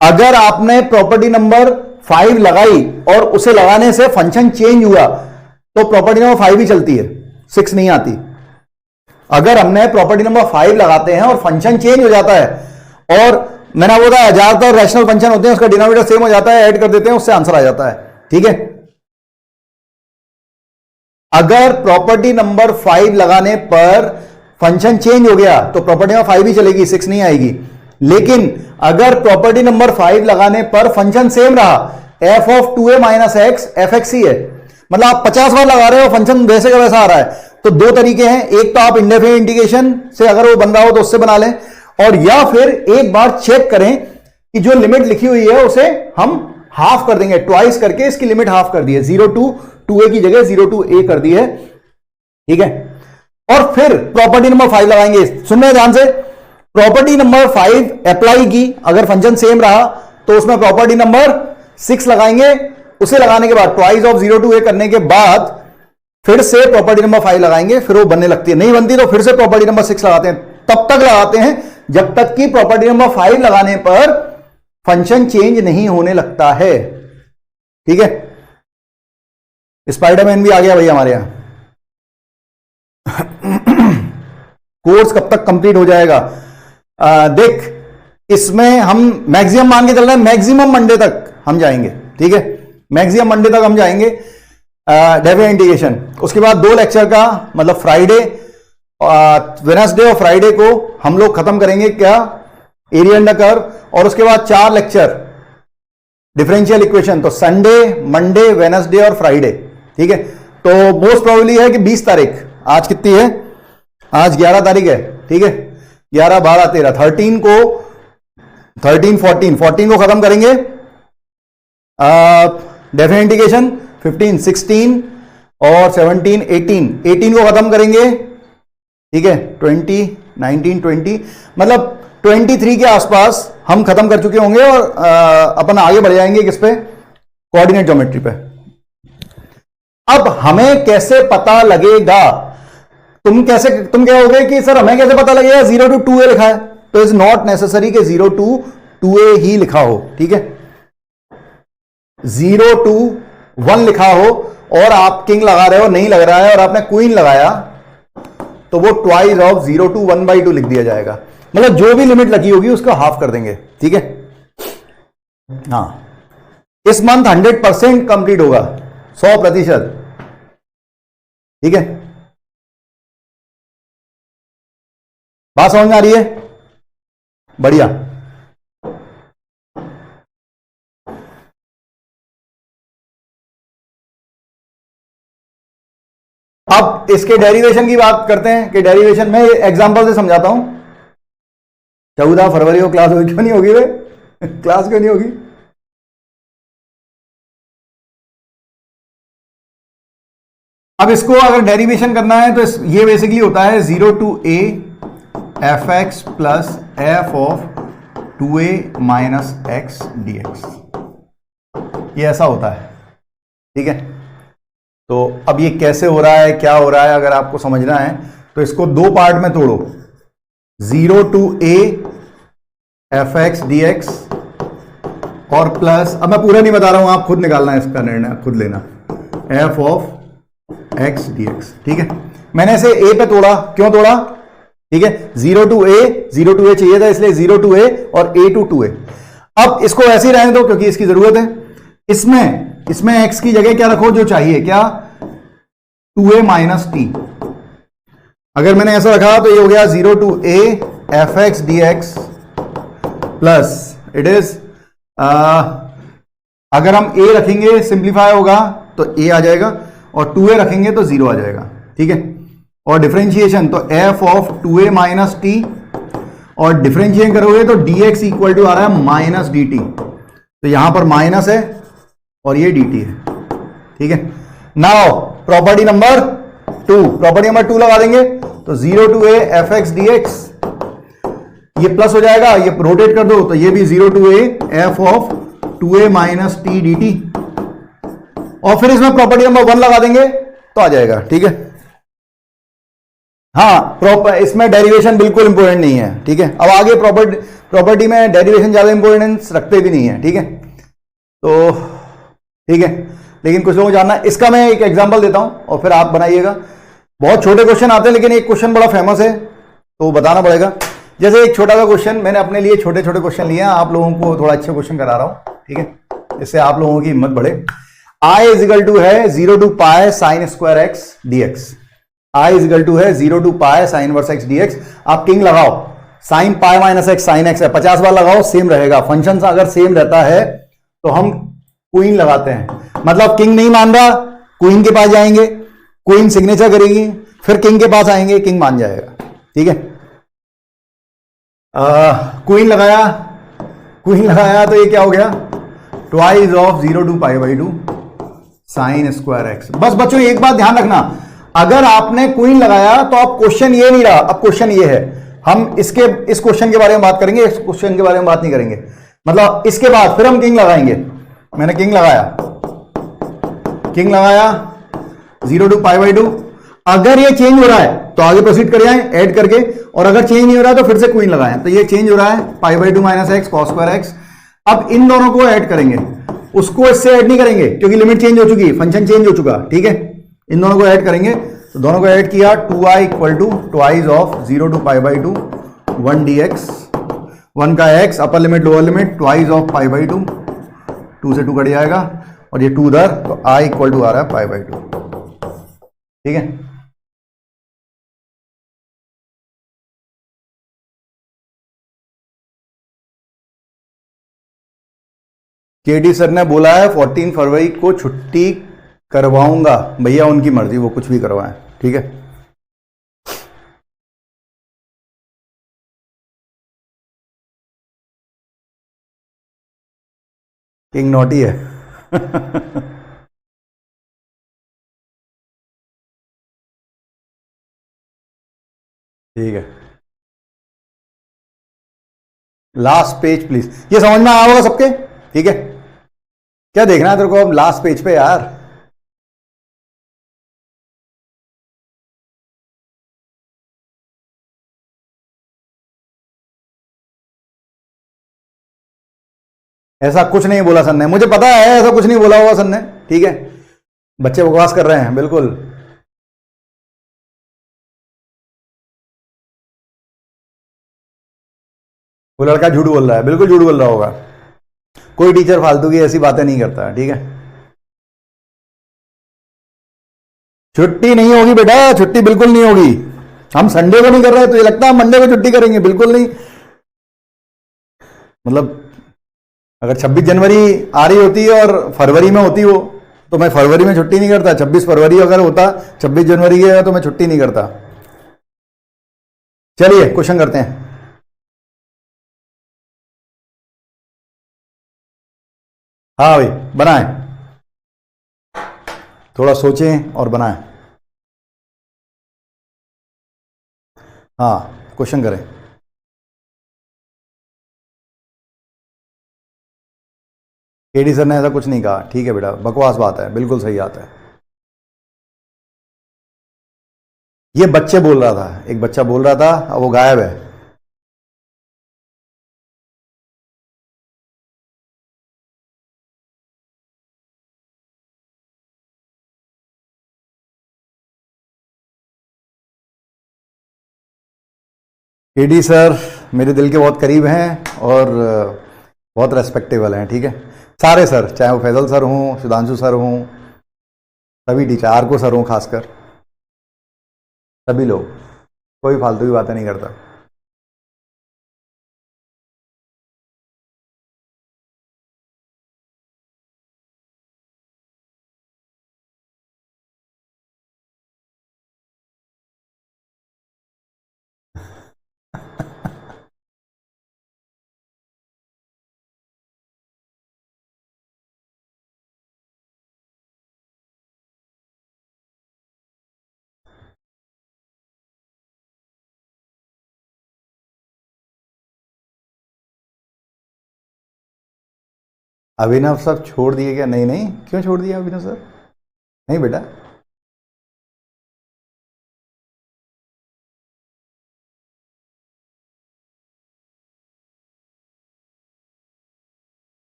अगर आपने प्रॉपर्टी नंबर 5 लगाई और उसे लगाने से फंक्शन चेंज हुआ तो प्रॉपर्टी नंबर 5 ही चलती है, 6 नहीं आती। अगर हमने प्रॉपर्टी नंबर 5 लगाते हैं और फंक्शन चेंज हो जाता है, और मैंने बोला ज्यादातर रैशनल फंक्शन होते हैं, उसका डिनोमिनेटर सेम हो जाता है, ऐड कर देते हैं, उससे आंसर आ जाता है, ठीक है। अगर प्रॉपर्टी नंबर 5 लगाने पर फंक्शन चेंज हो गया तो प्रॉपर्टी नंबर 5 ही चलेगी, 6 नहीं आएगी। लेकिन अगर प्रॉपर्टी नंबर 5 लगाने पर फंक्शन सेम रहा, f of 2a minus x fx ही है, मतलब आप 50 बार लगा रहे हो, फंक्शन वैसे का वैसा आ रहा है, तो 2 तरीके हैं, एक तो आप इंडेफिनिट इंटीग्रेशन से अगर वो बन रहा हो तो उससे बना लें, और या फिर एक बार चेक करें कि जो लिमिट लिखी हुई है उसे हम हाफ कर देंगे, ट्वाइस करके इसकी लिमिट हाफ कर दी है, 0 to 2a की जगह 0 to a कर दी है, ठीक है। और फिर प्रॉपर्टी नंबर 5 लगाएंगे, सुनने ध्यान से। प्रॉपर्टी नंबर 5 अप्लाई की, अगर फंक्शन सेम रहा तो उसमें प्रॉपर्टी नंबर 6 लगाएंगे, उसे लगाने के बाद ट्वाइस ऑफ 0 to a करने के बाद फिर से प्रॉपर्टी नंबर 5 लगाएंगे, फिर वो बनने लगती है, नहीं बनती तो फिर से प्रॉपर्टी नंबर 6 लगाते हैं। तब तक लगाते हैं जब तक कि प्रॉपर्टी नंबर 5 लगाने पर फंक्शन चेंज नहीं होने लगता है, ठीक है। स्पाइडरमैन भी आ गया भाई हमारे यहां। कोर्स कब तक कंप्लीट हो जाएगा, देख इसमें हम मैक्सिमम मान के चल रहे हैं, मैक्सिमम मंडे तक हम जाएंगे, ठीक है, मैक्सिमम मंडे तक हम जाएंगे डेफिनेट इंटीग्रेशन। उसके बाद 2 लेक्चर का, मतलब फ्राइडे, वेडनेसडे और फ्राइडे को हम लोग खत्म करेंगे क्या, एरिया अंडर कर्व, और उसके बाद 4 लेक्चर डिफरेंशियल इक्वेशन। तो संडे, मंडे, वेडनेसडे और फ्राइडे, ठीक है। तो मोस्ट प्रोबेबली है कि 20 तारीख, आज कितनी है, आज 11 तारीख है, ठीक है, 11, 12, 13, 13 को, 13, 14 को खत्म करेंगे डेफिनेट इंटीग्रेशन, 15, 16 और 17, 18 को खत्म करेंगे, ठीक है, 20, 19, 20, मतलब 23 के आसपास हम खत्म कर चुके होंगे, और अपन आगे बढ़ जाएंगे किस पे, कोऑर्डिनेट ज्योमेट्री पे। अब हमें कैसे पता लगेगा, तुम कहोगे कि सर हमें कैसे पता लगेगा 0 to 2a लिखा है, तो इज नॉट नेसेसरी कि 0 to 2a ही लिखा हो, ठीक है। 0 to 1 लिखा हो और आप किंग लगा रहे हो, नहीं लग रहा है, और आपने क्वीन लगाया, तो वो ट्वाइस ऑफ 0 to 1/2 लिख दिया जाएगा। मतलब जो भी लिमिट लगी होगी उसका हाफ कर देंगे, ठीक है। हाँ, इस मंथ 100% कंप्लीट होगा, 100%, ठीक है। बात समझ में आ रही है? बढ़िया। अब इसके डेरिवेशन की बात करते हैं कि डेरिवेशन में एग्जांपल से समझाता हूं। 14 फरवरी को क्लास होगी, क्यों नहीं होगी वे? क्लास क्यों नहीं होगी? अब इसको अगर डेरिवेशन करना है तो ये बेसिकली होता है 0 to a fx plus f of 2a minus x dx, ये ऐसा होता है, ठीक है। तो अब ये कैसे हो रहा है, क्या हो रहा है, अगर आपको समझना है तो इसको दो पार्ट में तोड़ो। 0 to a fx dx और प्लस, अब मैं पूरा नहीं बता रहा हूं, आप खुद निकालना है, इसका निर्णय खुद लेना, f ऑफ x dx, ठीक है। मैंने इसे a पे तोड़ा, क्यों तोड़ा? ठीक है, 0 to a चाहिए था, इसलिए 0 to a और a to 2a। अब इसको ऐसे ही रहने दो क्योंकि इसकी जरूरत है। इसमें x की जगह क्या रखो, जो चाहिए, क्या? 2a minus T. अगर मैंने ऐसा रखा तो ये हो गया 0 to a fx dx plus it is, अगर हम a रखेंगे सिंप्लीफाई होगा तो a आ जाएगा, और 2a रखेंगे तो 0 आ जाएगा, ठीक है। और डिफरेंशिएशन तो f of 2a minus T, और डिफरेंशिएट करोगे तो dx इक्वल टू आ रहा है माइनस डी टी, तो यहां पर माइनस है और ये dt है, ठीक है। नाउ प्रॉपर्टी नंबर 2 लगा देंगे तो 0 to a fx dx, ये प्लस हो जाएगा, ये रोटेट कर दो तो ये भी 0 to a f of 2a minus t d T, और फिर इसमें प्रॉपर्टी नंबर 1 लगा देंगे तो आ जाएगा, ठीक है। हाँ, इसमें डेरिवेशन बिल्कुल इंपॉर्टेंट नहीं है, ठीक है। अब आगे प्रॉपर्टी में डेरिवेशन ज्यादा इंपॉर्टेंस रखते भी नहीं है, ठीक है। तो ठीक है, लेकिन कुछ लोगों को जानना है, इसका मैं एक एग्जांपल देता हूं और फिर आप बनाइएगा। बहुत छोटे क्वेश्चन आते हैं, लेकिन एक क्वेश्चन बड़ा फेमस है तो बताना पड़ेगा। जैसे एक छोटा सा क्वेश्चन, मैंने अपने लिए छोटे छोटे क्वेश्चन लिए हैं, आप लोगों को थोड़ा अच्छे क्वेश्चन करा रहा हूं, ठीक है, इससे आप लोगों की हिम्मत बढ़े। I इज इक्वल टू है 0 to pi sine square x dx, I is equal to है 0 to pi sine inverse x dx। आप किंग लगाओ, sine pi minus x sine x है, 50 बार लगाओ सेम रहेगा। फंक्शन अगर सेम रहता है तो हम क्वीन लगाते हैं, मतलब किंग नहीं मान रहा, क्वीन के पास जाएंगे, क्वीन सिग्नेचर करेगी, फिर किंग के पास आएंगे, किंग मान जाएगा, ठीक है। क्वीन लगाया तो ये क्या हो गया, ट्वाइस ऑफ 0 to पाई/2 साइन स्क्वायर एक्स। बस बच्चों एक बात ध्यान रखना, अगर आपने क्वीन लगाया तो अब क्वेश्चन ये नहीं रहा, अब क्वेश्चन ये है। हम इस क्वेश्चन के बारे में बात करेंगे, इस क्वेश्चन के बारे में बात नहीं करेंगे। मतलब इसके बाद फिर हम किंग लगाएंगे। मैंने किंग लगाया 0 to पाई/2। अगर ये चेंज हो रहा है तो आगे प्रोसीड कर जाएं ऐड करके, और अगर चेंज नहीं हो रहा है तो फिर से क्वीन लगाएं। तो ये चेंज हो रहा है पाई/2 minus x cos square x. अब इन दोनों को ऐड करेंगे, उसको इससे ऐड नहीं करेंगे क्योंकि लिमिट चेंज हो चुकी, फंक्शन चेंज हो चुका, ठीक है। इन दोनों को ऐड करेंगे, तो दोनों को ऐड किया, 2i equal to twice of 0 to पाई/2 1 dx, 1 का x upper limit lower limit twice of पाई/2, 2 से 2 कट जाएगा और ये 2 उधर, तो i इक्वल टू आ रहा है पाई/2, ठीक है। केडी सर ने बोला है 14 फरवरी को छुट्टी करवाऊंगा, भैया उनकी मर्जी, वो कुछ भी करवाएं, ठीक है। किंग नॉटी है। ठीक है, लास्ट पेज प्लीज। ये समझ में आया होगा सबके, ठीक है। क्या देखना है तेरे को अब लास्ट पेज पे यार? ऐसा कुछ नहीं बोला सर ने, मुझे पता है ऐसा कुछ नहीं बोला होगा सर ने, ठीक है, बच्चे बकवास कर रहे हैं बिल्कुल। वो लड़का झूठ बोल रहा है, बिल्कुल झूठ बोल रहा होगा, कोई टीचर फालतू की ऐसी बातें नहीं करता, ठीक है। छुट्टी नहीं होगी बेटा, छुट्टी बिल्कुल नहीं होगी। हम संडे को नहीं कर रहे तो ये लगता है हम मंडे को छुट्टी करेंगे, बिल्कुल नहीं। मतलब अगर 26 जनवरी आ रही होती है और फरवरी में होती वो, तो मैं फरवरी में छुट्टी नहीं करता। 26 फरवरी अगर होता 26 जनवरी की तो मैं छुट्टी नहीं करता। चलिए क्वेश्चन करते हैं। हाँ भाई बनाएं, थोड़ा सोचें और बनाएं। हाँ क्वेश्चन करें। केडी सर ने ऐसा कुछ नहीं कहा, ठीक है बेटा, बकवास बात है, बिल्कुल सही आता है। ये बच्चे बोल रहा था, एक बच्चा बोल रहा था, अब वो गायब है। केडी सर मेरे दिल के बहुत करीब हैं और बहुत रेस्पेक्टेबल हैं, ठीक है, सारे सर, चाहे वो फैजल सर हों, सुधांशु सर हों, सभी टीचर, आरको सर हों खासकर, सभी लोग, कोई फालतू की बातें नहीं करता। अभिनव सर छोड़ दिए क्या? नहीं नहीं, क्यों छोड़ दिया अभिनव सर? नहीं बेटा,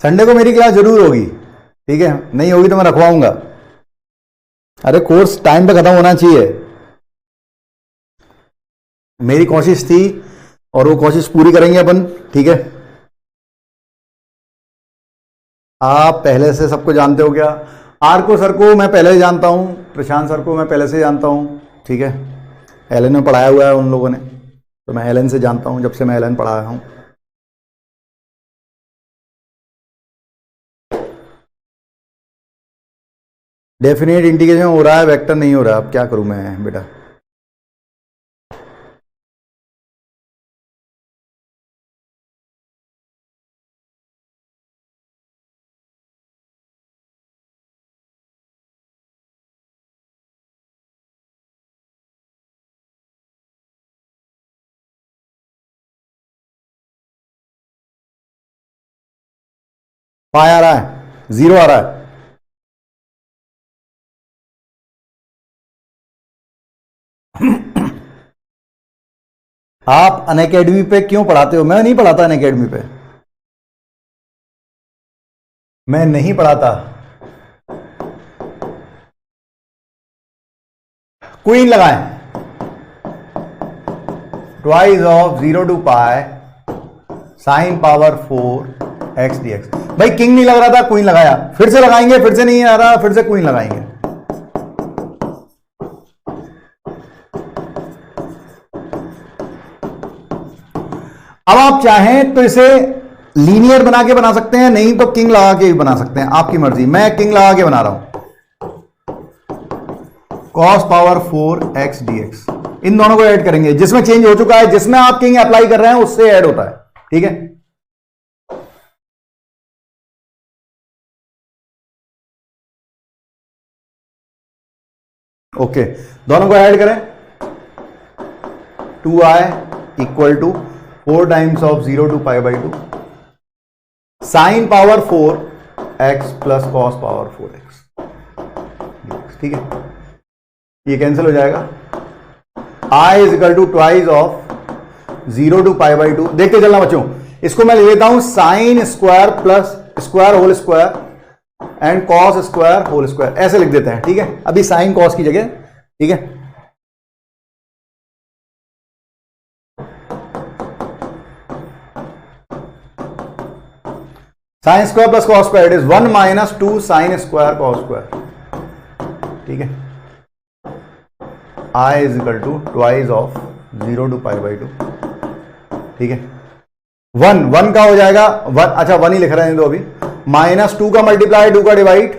संडे को मेरी क्लास जरूर होगी, ठीक है, नहीं होगी तो मैं रखवाऊंगा। अरे कोर्स टाइम पे खत्म होना चाहिए, मेरी कोशिश थी और वो कोशिश पूरी करेंगे अपन, ठीक है। आप पहले से सबको जानते हो क्या? आरको सर को मैं पहले से जानता हूं, प्रशांत सर को मैं पहले से जानता हूं, ठीक है, एलन में पढ़ाया हुआ है उन लोगों ने, तो मैं एलन से जानता हूं, जब से मैं एलन पढ़ाया हूं। डेफिनेट इंटीग्रेशन हो रहा है, वेक्टर नहीं हो रहा, अब क्या करूं मैं बेटा? पाई आ रहा है, जीरो आ रहा है। आप अनअकैडमी पे क्यों पढ़ाते हो? मैं नहीं पढ़ाता अनअकैडमी पे, मैं नहीं पढ़ाता। क्वीन लगाएं, twice of 0 to pi sine power 4 x d x. भाई किंग नहीं लग रहा था, क्वीन लगाया, फिर से लगाएंगे, फिर से नहीं आ रहा, फिर से क्वीन लगाएंगे। अब आप चाहें तो इसे लीनियर बना के बना सकते हैं, नहीं तो किंग लगा के भी बना सकते हैं, आपकी मर्जी। मैं किंग लगा के बना रहा हूं, cos power 4 x d x, इन दोनों को ऐड करेंगे, जिसमें चेंज हो चुका है, जिसमें आप किंग अप्लाई कर रहे हैं उससे ऐड होता है, ठीक है। ओके, दोनों को ऐड करें, 2i equal to 4 times of 0 to pi by 2 sine power 4 x plus cos power 4 x, ठीक है, ये कैंसिल हो जाएगा। i is equal to twice of 0 to pi by 2। देखते चलना बच्चों, इसको मैं ले लेता हूं sine square plus square whole square and cos square whole square, ऐसे लिख देते हैं, ठीक है, अभी साइन कॉस की जगह, ठीक है। Sine square plus cos square it is 1 minus 2 sine square cos square, ठीक है। I is equal to twice of 0 to π/2, ठीक है। 1 का हो जाएगा 1, अच्छा 1 ही लिख रहे हैं तो अभी, माइनस 2 का मल्टीप्लाई 2 का डिवाइड,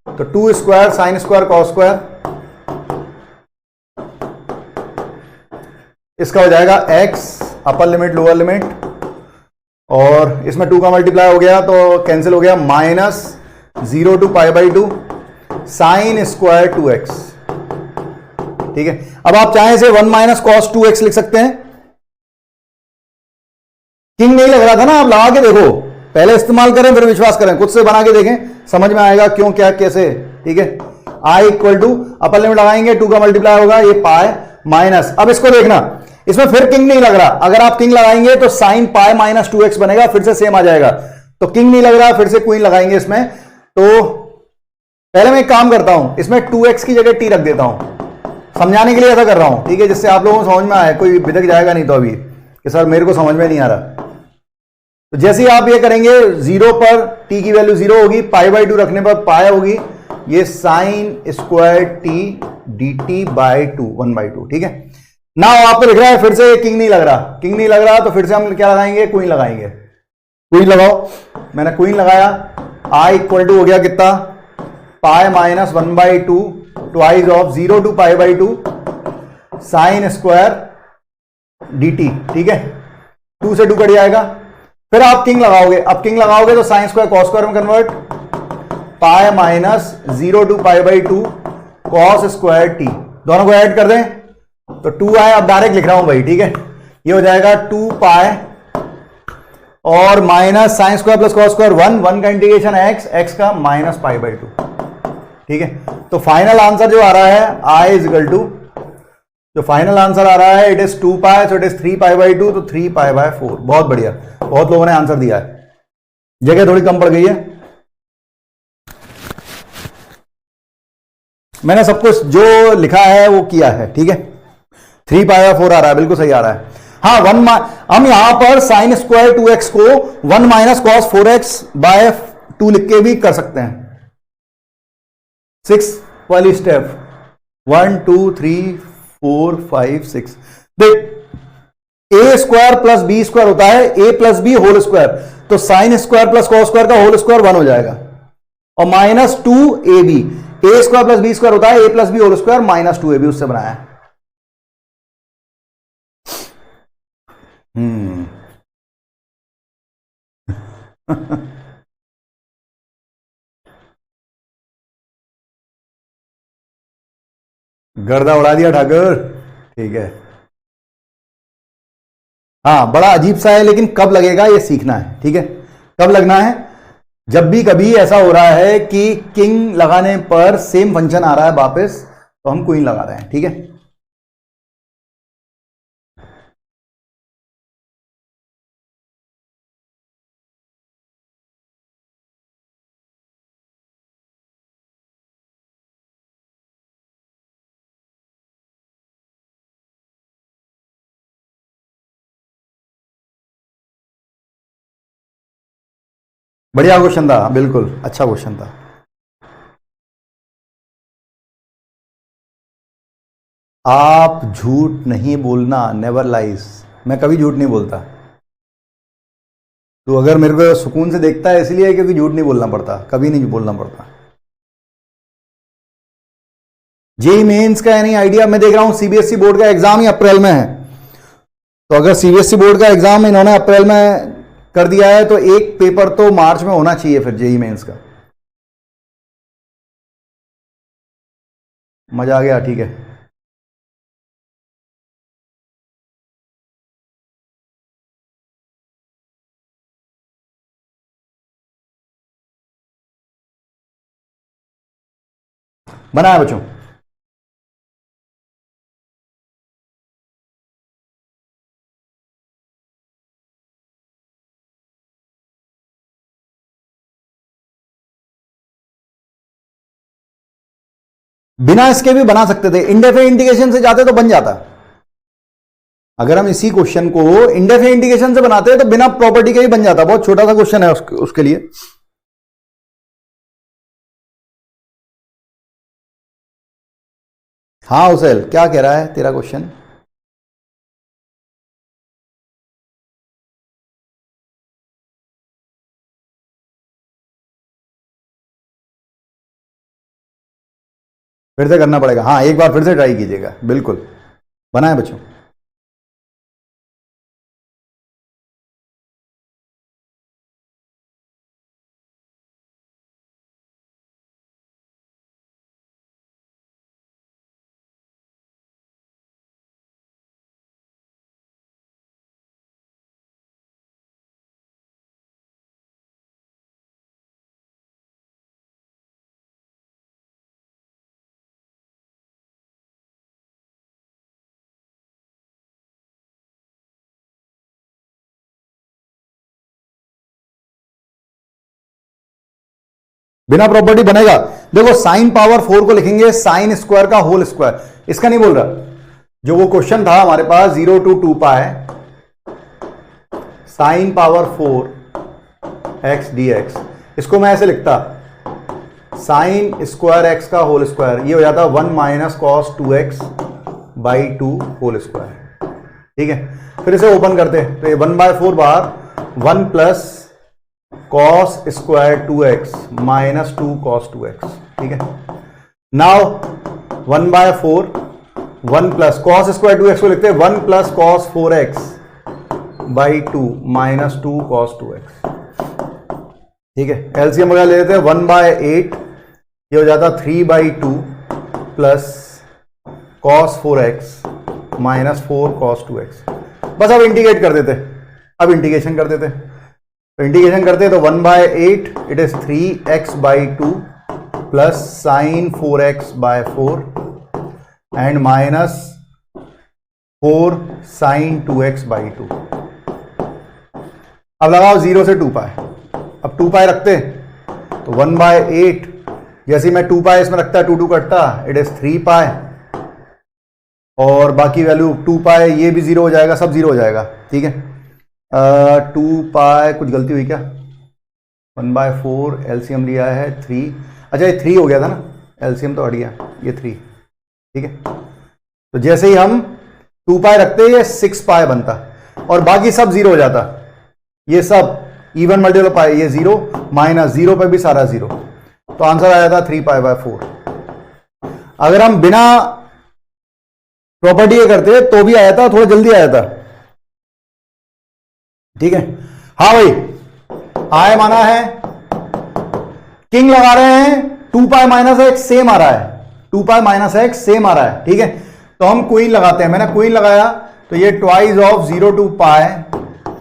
तो 2 square sine square cos square, इसका हो जाएगा x upper limit lower limit, और इसमें 2 का मल्टीप्लाई हो गया तो कैंसिल हो गया, minus 0 to π/2 sine square 2x, ठीक है। अब आप चाहें से 1 माइनस कॉस 2x लिख सकते हैं। किंग नहीं लग रहा था ना, आप लगा के देखो, पहले इस्तेमाल करें फिर विश्वास करें, खुद से बना के देखें, समझ में आएगा क्यों क्या कैसे, ठीक है। i equal to upper limit लगाएंगे, 2 का मल्टीप्लाई होगा ये पाई माइनस, अब इसको देखना, इसमें फिर किंग नहीं लग रहा, अगर आप किंग लगाएंगे तो साइन पाई माइनस 2x बनेगा, फिर से सेम आ जाएगा, तो किंग नहीं लग रहा, फिर से क्वीन लगाएंगे इसमें, तो पहले मैं एक काम करता हूं, इसमें 2x की जगह t रख देता हूं, समझाने के लिए ऐसा कर रहा हूं, ठीक है, जिससे आप लोगों को समझ में आए, कोई बिदक जाएगा नहीं तो अभी कि सर मेरे को समझ में नहीं आ रहा। तो जैसे ही आप ये करेंगे 0 पर t की वैल्यू 0 होगी, π/2 रखने पर पाई होगी, ये sine square t dt by 2 1/2, ठीक है ना। आपको लिख रहा है फिर से किंग नहीं लग रहा, किंग नहीं लग रहा तो फिर से हम क्या लगाएंगे, क्वीन लगाएंगे, क्वीन लगाओ, मैंने क्वीन लगाया, i इक्वल टू हो गया कितना, pi minus 1/2 twice of 0 to π/2 sine square dt, ठीक है, 2 से 2 कट जाएगा, फिर आप किंग लगाओगे, अब किंग लगाओगे तो साइन स्क्वायर कॉस स्क्वायर में convert, pi minus 0 to π/2 cos square t, दोनों को ऐड कर दें तो 2 आए, अब डायरेक्ट लिख रहा हूं भाई, ठीक है, ये हो जाएगा 2 पाई और minus sign square plus cos square 1 का इंटीग्रेशन x का माइनस π/2, ठीक है। तो फाइनल आंसर जो आ रहा है i इज इक्वल टू, जो फाइनल आंसर आ रहा है it is 2 pi, so it is 3 π/2, तो 3 π/4, बहुत बढ़िया, बहुत लोगों ने आंसर दिया है, जगह थोड़ी कम पड़ गई है, मैंने सब कुछ जो लिखा है वो किया है, ठीक है। 3 π/4 आ रहा है, बिल्कुल सही आ रहा है। हाँ, हम यहां पर साइन स्क्वायर 2x को 1 माइनस कॉस 4x बाय 2 लिख के भी कर सकते हैं। 6 वाली स्टेप, 1 2 3 4 5 6, देख a square plus b square होता है a plus b whole square, तो sine square plus cos square का होल स्क्वायर 1 हो जाएगा, और minus 2ab, a square plus b square होता है a plus b whole square minus 2ab, उससे बनाया है। गर्दा उड़ा दिया ठाकुर, ठीक है। हाँ, बड़ा अजीब सा है, लेकिन कब लगेगा ये सीखना है, ठीक है, कब लगना है, जब भी कभी ऐसा हो रहा है कि किंग लगाने पर सेम फंक्शन आ रहा है वापस, तो हम क्वीन लगा रहे हैं, ठीक है। बढ़िया क्वेश्चन था, बिल्कुल अच्छा क्वेश्चन था। आप झूठ नहीं बोलना, नेवर लाइज, मैं कभी झूठ नहीं बोलता। तो अगर मेरे को सुकून से देखता है इसलिए क्योंकि झूठ नहीं बोलना पड़ता, कभी नहीं बोलना पड़ता। जेई मेंस का यानी आइडिया, मैं देख रहा हूं सीबीएसई बोर्ड का एग्जाम ही अप्रैल में है, तो अगर सीबीएसई बोर्ड का एग्जाम इन्होंने अप्रैल में कर दिया है तो एक पेपर तो मार्च में होना चाहिए फिर जेई मेंस का। मजा आ गया, ठीक है। बनाया बच्चों। बिना इसके भी बना सकते थे, इंडेफिनिट इंटीग्रेशन से जाते तो बन जाता। अगर हम इसी क्वेश्चन को इंडेफिनिट इंटीग्रेशन से बनाते हैं तो बिना प्रॉपर्टी के ही बन जाता। बहुत छोटा सा क्वेश्चन है उसके लिए। हाँ उसेल, क्या कह रहा है तेरा क्वेश्चन? फिर से करना पड़ेगा, हाँ एक बार फिर से ट्राई कीजिएगा, बिल्कुल बनाए बच्चों। बिना प्रॉपर्टी बनेगा। देखो साइन पावर 4 को लिखेंगे साइन स्क्वायर का होल स्क्वायर, इसका नहीं बोल रहा। जो वो क्वेश्चन था हमारे पास 0 to 2 pi sine power 4 x d x, इसको मैं ऐसे लिखता साइन स्क्वायर एक्स का होल स्क्वायर, ये हो जाता 1 minus cos 2x by 2 whole square. ठीक है, फिर इसे ओपन करते हैं तो ये 1/4 बार 1 plus cos square 2x minus 2 cos 2x। ठीक है, now 1/4 1 plus cos square 2x को लिखते हैं 1 plus cos 4x by 2 minus 2 cos 2x। ठीक है, एलसीएम वगैरह ले लेते हैं 1/8, ये हो जाता 3/2 plus cos 4x minus 4 cos 2x। बस अब इंटीग्रेट कर देते, अब इंटीग्रेशन कर देते, तो इंटीग्रेशन करते हैं तो 1/8 it is 3x/2 plus sine 4x/4 and minus 4 sine 2x/2। अब लगाओ 0 से 2 पाई, अब 2 पाई रखते तो 1/8, जैसे मैं 2 पाई इसमें रखता है 2 2 कटता, इट इज 3 पाई और बाकी वैल्यू 2 पाई, ये भी 0 हो जाएगा, सब 0 हो जाएगा। ठीक है, 2 पाई, कुछ गलती हुई क्या? 1/4 एलसीएम लिया है 3, अच्छा ये 3 हो गया था ना, एलसीएम तो हट गया, ये 3। ठीक है, तो जैसे ही हम 2 पाई रखते ये 6 पाई बनता और बाकी सब 0 हो जाता, ये सब इवन मल्टीप्लाई, ये 0 माइनस 0 पे भी सारा 0, तो आंसर आ जाता 3π/4। अगर हम बिना प्रॉपर्टी के करते तो भी आया था, थोड़ा जल्दी आया था। ठीक है, हाँ भाई आय माना है, किंग लगा रहे हैं, 2π माइनस एक्स सेम आ रहा है, 2π माइनस एक्स सेम आ रहा है। ठीक है, तो हम क्वीन लगाते हैं, मैंने क्वीन लगाया तो ये twice of 0 to π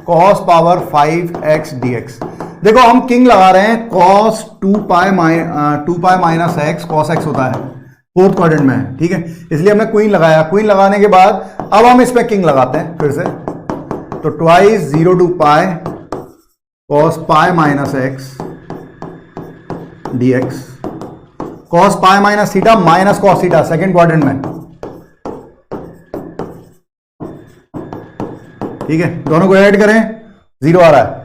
cos power 5x dx। देखो हम किंग लगा रहे हैं, cos 2π minus x cos x होता है, फोर्थ क्वाड्रेंट में है। ठीक है, इसलिए हमने क्वीन लगाया, क्वीन लगाने के बाद अब हम इसमें किंग लगाते हैं फिर से, तो twice 0 to π cos pi minus x dx, cos pi minus theta minus cos theta second quadrant में। ठीक है, दोनों को ऐड करें, 0 आ रहा है,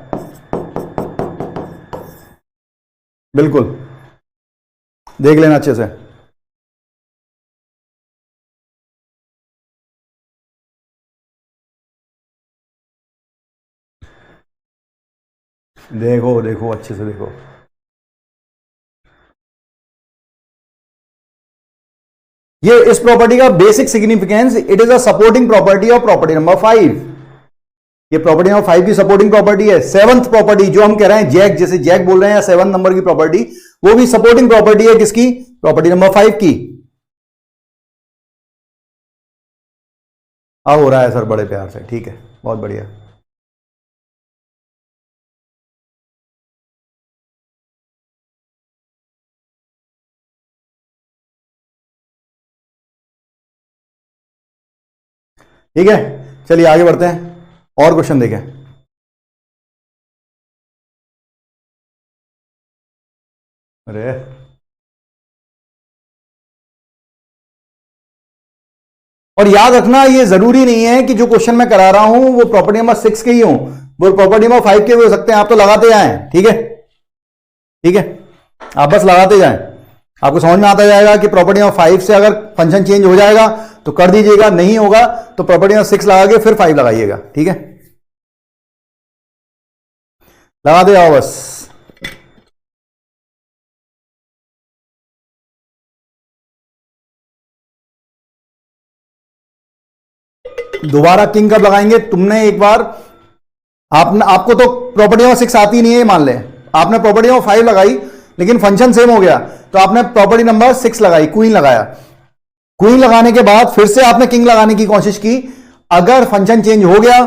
बिल्कुल देख लेना अच्छे से। देखो देखो अच्छे से देखो, ये इस प्रॉपर्टी का basic significance, it is a supporting property of property number 5। ये प्रॉपर्टी नंबर 5 की सपोर्टिंग प्रॉपर्टी है। सेवंथ प्रॉपर्टी जो हम कह रहे हैं जैक, जैसे जैक बोल रहे हैं, या 7 नंबर की प्रॉपर्टी, वो भी सपोर्टिंग प्रॉपर्टी है किसकी? प्रॉपर्टी नंबर 5 की। अब हो रहा है सर बड़े प्यार से, ठीक है, बहुत बढ़िया। ठीक है, चलिए आगे बढ़ते हैं और क्वेश्चन देखें। अरे और याद रखना, ये जरूरी नहीं है कि जो क्वेश्चन मैं करा रहा हूं वो प्रॉपर्टी नंबर 6 के ही हो, वो प्रॉपर्टी नंबर 5 के भी हो सकते हैं। आप तो लगाते जाएं, ठीक है, ठीक है, आप बस लगाते जाएं, आपको समझ में आता जाएगा कि प्रॉपर्टी नंबर 5 से अगर फंक्शन चेंज हो जाएगा तो कर दीजिएगा, नहीं होगा तो प्रॉपर्टी नंबर 6 लगा के फिर 5 लगाइएगा, ठीक है, लगाते जाओ बस। दोबारा किंग कब लगाएंगे? तुमने एक बार, आपको तो प्रॉपर्टी नंबर 6 आती नहीं है, मान ले आपने प्रॉपर्टी नंबर 5 लगाई लेकिन फंक्शन सेम हो गया, तो आपने प्रॉपर्टी नंबर 6 लगाई, क्वीन लगाया, क्वीन लगाने के बाद फिर से आपने किंग लगाने की कोशिश की। अगर फंक्शन चेंज हो गया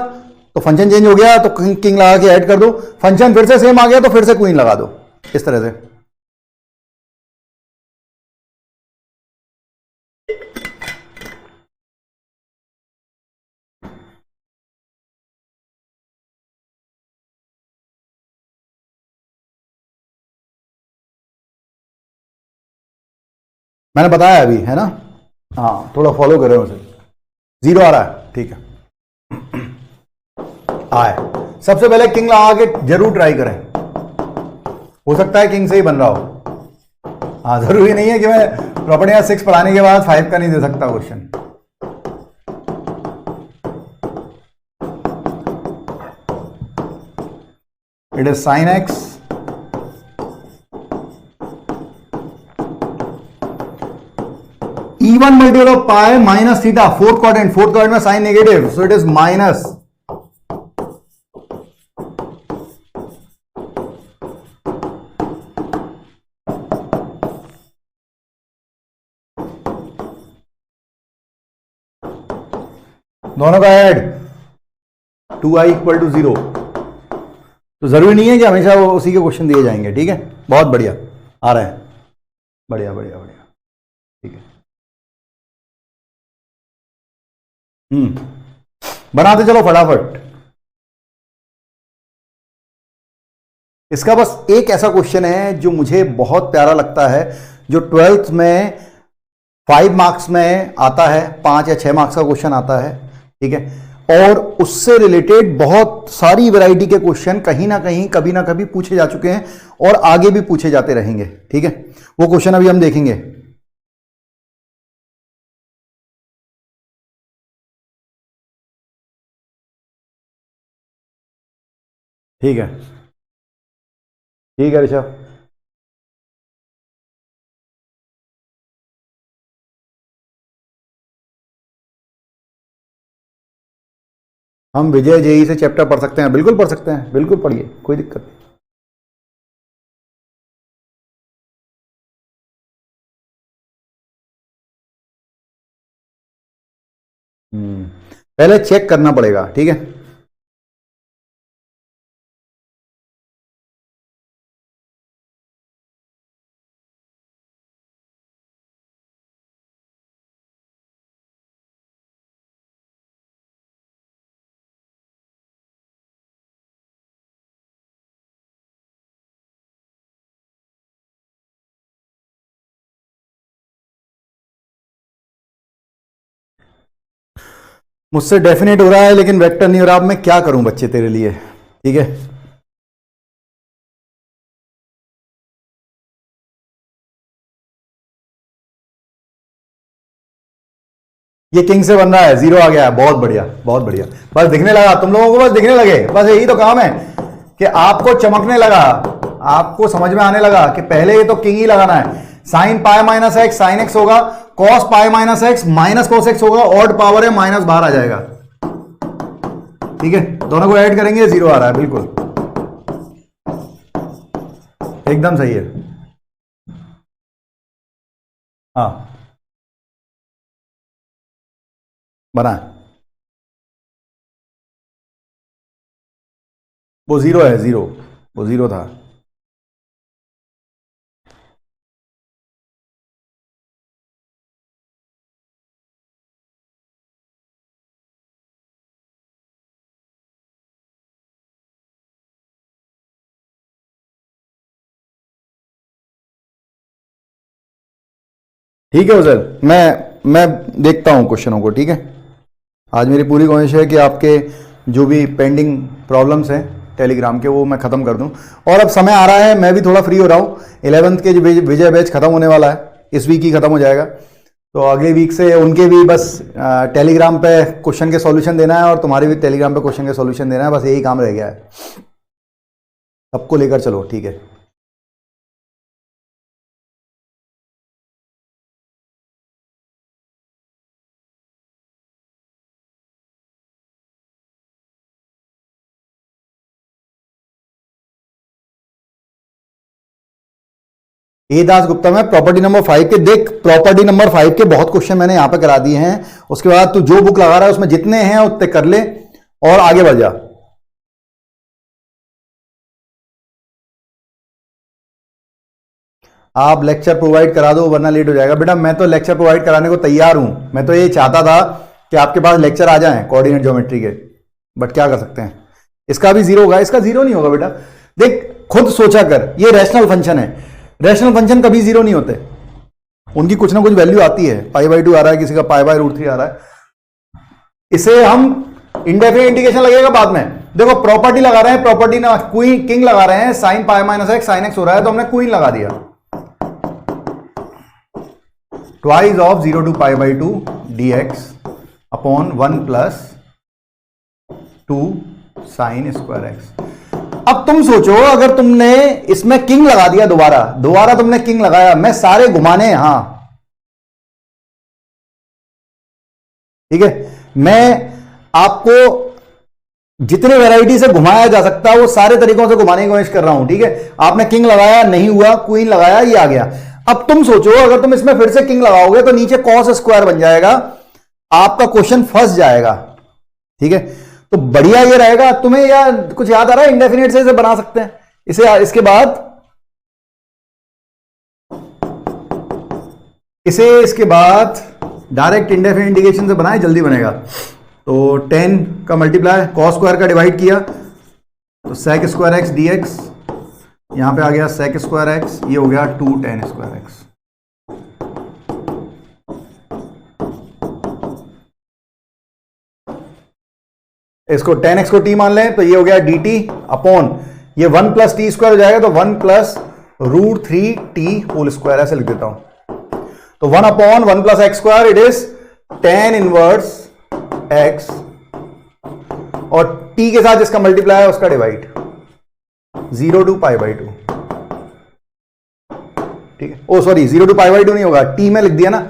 तो फंक्शन चेंज हो गया तो किंग लगा के ऐड कर दो, फंक्शन फिर से सेम आ गया तो फिर से क्वीन लगा दो, इस तरह से। मैंने बताया अभी, है ना? हाँ, थोड़ा फॉलो करें उसे। 0 आ रहा है, ठीक है, आए। सबसे पहले किंग लगा के जरूर ट्राई करें, हो सकता है किंग से ही बन रहा हो। हाँ, जरूरी नहीं है कि मैं प्रॉपर्टी 6 पढ़ाने के बाद 5 का नहीं दे सकता question. It is sine x E1 multiple of pi minus theta, fourth quadrant में sine negative, so it is minus दोनों का ऐड 2i इक्वल टू 0। तो जरूरी नहीं है कि हमेशा वो उसी के क्वेश्चन दिए जाएंगे, ठीक है, बहुत बढ़िया आ रहे हैं, बढ़िया बढ़िया बढ़िया, ठीक है। बनाते चलो फटाफट। इसका बस एक ऐसा क्वेश्चन है जो मुझे बहुत प्यारा लगता है, जो 12th में 5 मार्क्स में आता है, 5 या 6 मार्क्स का क्वेश्चन आता है, ठीक है, और उससे रिलेटेड बहुत सारी वैरायटी के क्वेश्चन कहीं ना कहीं कभी ना कभी पूछे जा चुके हैं और आगे भी पूछे जाते रहेंगे, ठीक है। वो क्वेश्चन अभी हम देखेंगे। ठीक है, ठीक है ऋषभ। हम विजय जेई से चैप्टर पढ़ सकते हैं, बिल्कुल पढ़ सकते हैं, बिल्कुल पढ़िए, कोई दिक्कत नहीं। पहले चेक करना पड़ेगा, ठीक है। मुझसे डेफिनेट हो रहा है लेकिन वेक्टर नहीं हो रहा। अब मैं क्या करूं बच्चे तेरे लिए, ठीक है। ये किंग से बन रहा है, 0 आ गया है, बहुत बढ़िया बहुत बढ़िया। बस दिखने लगा तुम लोगों को, बस दिखने लगे, बस यही तो काम है कि आपको चमकने लगा, आपको समझ में आने लगा कि पहले ये तो किंग ही लगाना है। Sine pi minus x sine x होगा, cos pi minus x minus cos x होगा, ऑड पावर है, माइनस बाहर आ जाएगा, ठीक है। दोनों को ऐड करेंगे, 0 आ रहा है, बिल्कुल एकदम सही है। हाँ, बना है, वो 0 है, 0, वो 0 था। ठीक है उजल, मैं मैं देखता हूँ क्वेश्चनों को, ठीक है। आज मेरी पूरी कोशिश है कि आपके जो भी पेंडिंग प्रॉब्लम्स हैं टेलीग्राम के वो मैं ख़त्म कर दूं। और अब समय आ रहा है, मैं भी थोड़ा फ्री हो रहा हूँ। 11th के जो विजय बैच ख़त्म होने वाला है, इस वीक ही ख़त्म हो जाएगा। तो अगले वीक से उनके भी बस टेलीग्राम पे क्वेश्चन के सॉल्यूशन देना है और तुम्हारे भी टेलीग्राम पे क्वेश्चन के सॉल्यूशन देना है, बस यही काम रह गया है। सबको लेकर चलो, ठीक है। ए दास गुप्ता में प्रॉपर्टी नंबर 5 के देख, प्रॉपर्टी नंबर 5 के बहुत क्वेश्चन मैंने यहां पे करा दिए हैं। उसके बाद तू जो बुक लगा रहा है उसमें जितने हैं उतने कर ले और आगे बढ़ जा। आप लेक्चर प्रोवाइड करा दो वरना लेट हो जाएगा। बेटा मैं तो लेक्चर प्रोवाइड कराने को तैयार हूं, मैं तो ये चाहता था कि आपके पास लेक्चर आ जाएं कोऑर्डिनेट ज्योमेट्री के, बट क्या कर सकते हैं। इसका भी जीरो होगा, इसका जीरो नहीं होगा बेटा। देख खुद सोचा कर, ये रैशनल फंक्शन है, रैशनल फंक्शन कभी जीरो नहीं होते, उनकी कुछ ना कुछ वैल्यू आती है। π/2 आ रहा है, किसी का π/√3 आ रहा है, इसे हम इंडेफिनिट इंटीग्रेशन लगेगा बाद में। देखो प्रॉपर्टी लगा रहे हैं, प्रॉपर्टी ना क्वीन किंग लगा रहे हैं, साइन π-x साइन x हो रहा है तो हमने क्वीन लगा दिया। Twice of 0 to π/2 dx upon 1 + 2 sine square x। अब तुम सोचो अगर तुमने इसमें किंग लगा दिया, दोबारा तुमने किंग लगाया, मैं सारे घुमाने हैं, हां ठीक है। मैं आपको जितने वैरायटी से घुमाया जा सकता है वो सारे तरीकों से घुमाने की कोशिश कर रहा हूं, ठीक है। आपने किंग लगाया, नहीं हुआ, क्वीन लगाया, ये आ गया। अब तुम सोचो अगर तुम इसमें फिर से किंग लगाओगे तो नीचे कॉस स्क्वायर बन जाएगा, आपका क्वेश्चन फंस जाएगा, ठीक है। तो बढ़िया ये रहेगा तुम्हें, या कुछ याद आ रहा है इंडेफिनिट से इसे बना सकते हैं इसे, इसके बाद डायरेक्ट इंडेफिनिट इंटीग्रेशन से बनाए, जल्दी बनेगा। तो 10 का मल्टीप्लाई कॉस स्क्वायर का डिवाइड किया तो सेक स्क्वायर एक्स dx, यहां पे आ गया सेक स्क्वायर एक्स, ये हो गया 2 tan स्क्वायर एक्स। इसको tan x को t मान लें तो ये हो गया dt अपॉन ये 1 + t स्क्वायर हो जाएगा तो 1 + √3t होल स्क्वायर, ऐसे लिख देता हूं। तो 1 upon 1 + x square, it is tan inverse x, और t के साथ जिसका मल्टीप्लाई है उसका डिवाइड 0 to π/2, ठीक है। ओ सॉरी 0 to π/2 नहीं होगा, t में लिख दिया ना,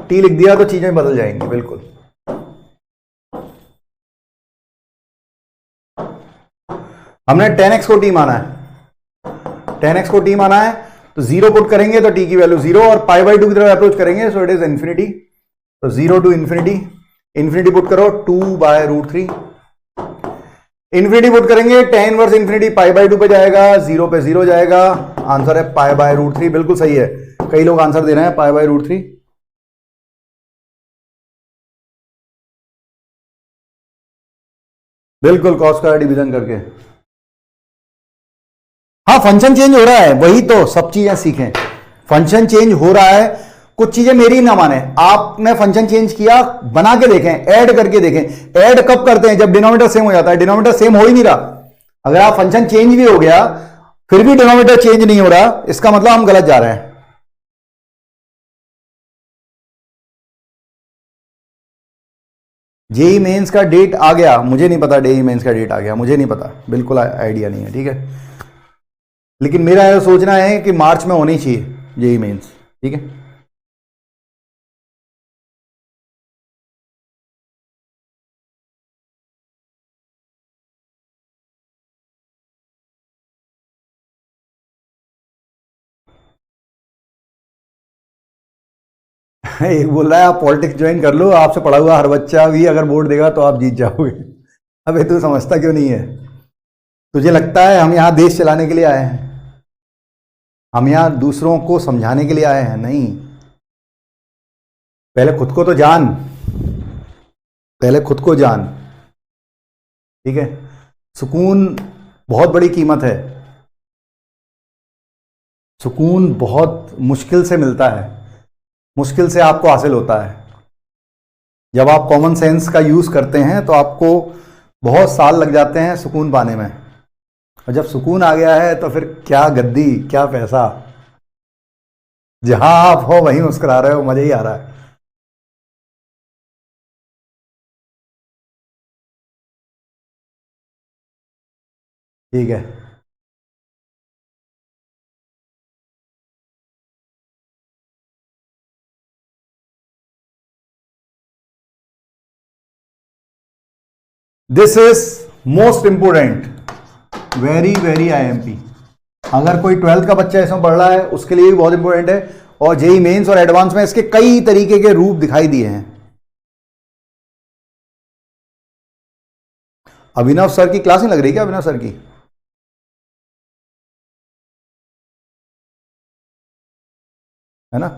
t लिख दिया तो चीजें बदल जाएंगी बिल्कुल। हमने tan x को t माना है, tan x को t माना है तो 0 पुट करेंगे तो t की वैल्यू 0 और π/2 की तरफ अप्रोच करेंगे सो इट इज इंफिनिटी। तो 0 to इन्फिनिटी, इंफिनिटी पुट करो 2/√3, इंफिनिटी पुट करेंगे tan इनवर्स इंफिनिटी π/2 पे जाएगा, 0 पे 0 जाएगा, आंसर है π/√3, बिल्कुल सही है। कई लोग आंसर दे रहे हैं π/√3। बिल्कुल कॉस का डिवीजन करके। हाँ फंक्शन चेंज हो रहा है, वही तो सब चीजें सीखें, फंक्शन चेंज हो रहा है, कुछ चीजें मेरी ना माने, आपने फंक्शन चेंज किया, बना के देखें, ऐड करके देखें। ऐड कब करते हैं? जब डिनोमिनेटर सेम हो जाता है, डिनोमिनेटर सेम हो ही नहीं रहा। अगर आप फंक्शन चेंज भी हो गया फिर भी डिनोमिनेटर चेंज नहीं हो रहा, इसका मतलब हम गलत जा रहे हैं। जेई मेंस का डेट आ गया, मुझे नहीं पता, जेई मेंस का डेट आ गया मुझे नहीं पता, बिल्कुल आइडिया नहीं है, ठीक है। लेकिन मेरा यह सोचना है कि मार्च में होनी चाहिए जेई मेंस, ठीक है। एक बोल रहा है आप पॉलिटिक्स ज्वाइन कर लो, आपसे पढ़ा हुआ हर बच्चा भी अगर वोट देगा तो आप जीत जाओगे। अबे तू समझता क्यों नहीं है? तुझे लगता है हम यहां देश चलाने के लिए आए हैं? हम यहां दूसरों को समझाने के लिए आए हैं? नहीं, पहले खुद को तो जान, पहले खुद को जान, ठीक है। सुकून बहुत बड़ी कीमत है, सुकून बहुत मुश्किल से मिलता है, मुश्किल से आपको हासिल होता है। जब आप कॉमन सेंस का यूज करते हैं तो आपको बहुत साल लग जाते हैं सुकून पाने में, और जब सुकून आ गया है तो फिर क्या गद्दी क्या पैसा, जहां आप हो वहीं मुस्कुरा रहे हो, मजा ही आ रहा है। ठीक है, this is most important, very very IMP. अगर कोई 12th का बच्चा इसमें पढ़ रहा है उसके लिए भी बहुत इंपॉर्टेंट है, और जेई मेंस और एडवांस में इसके कई तरीके के रूप दिखाई दिए हैं। अभिनव सर की क्लास नहीं लग रही क्या? अभिनव सर की है ना?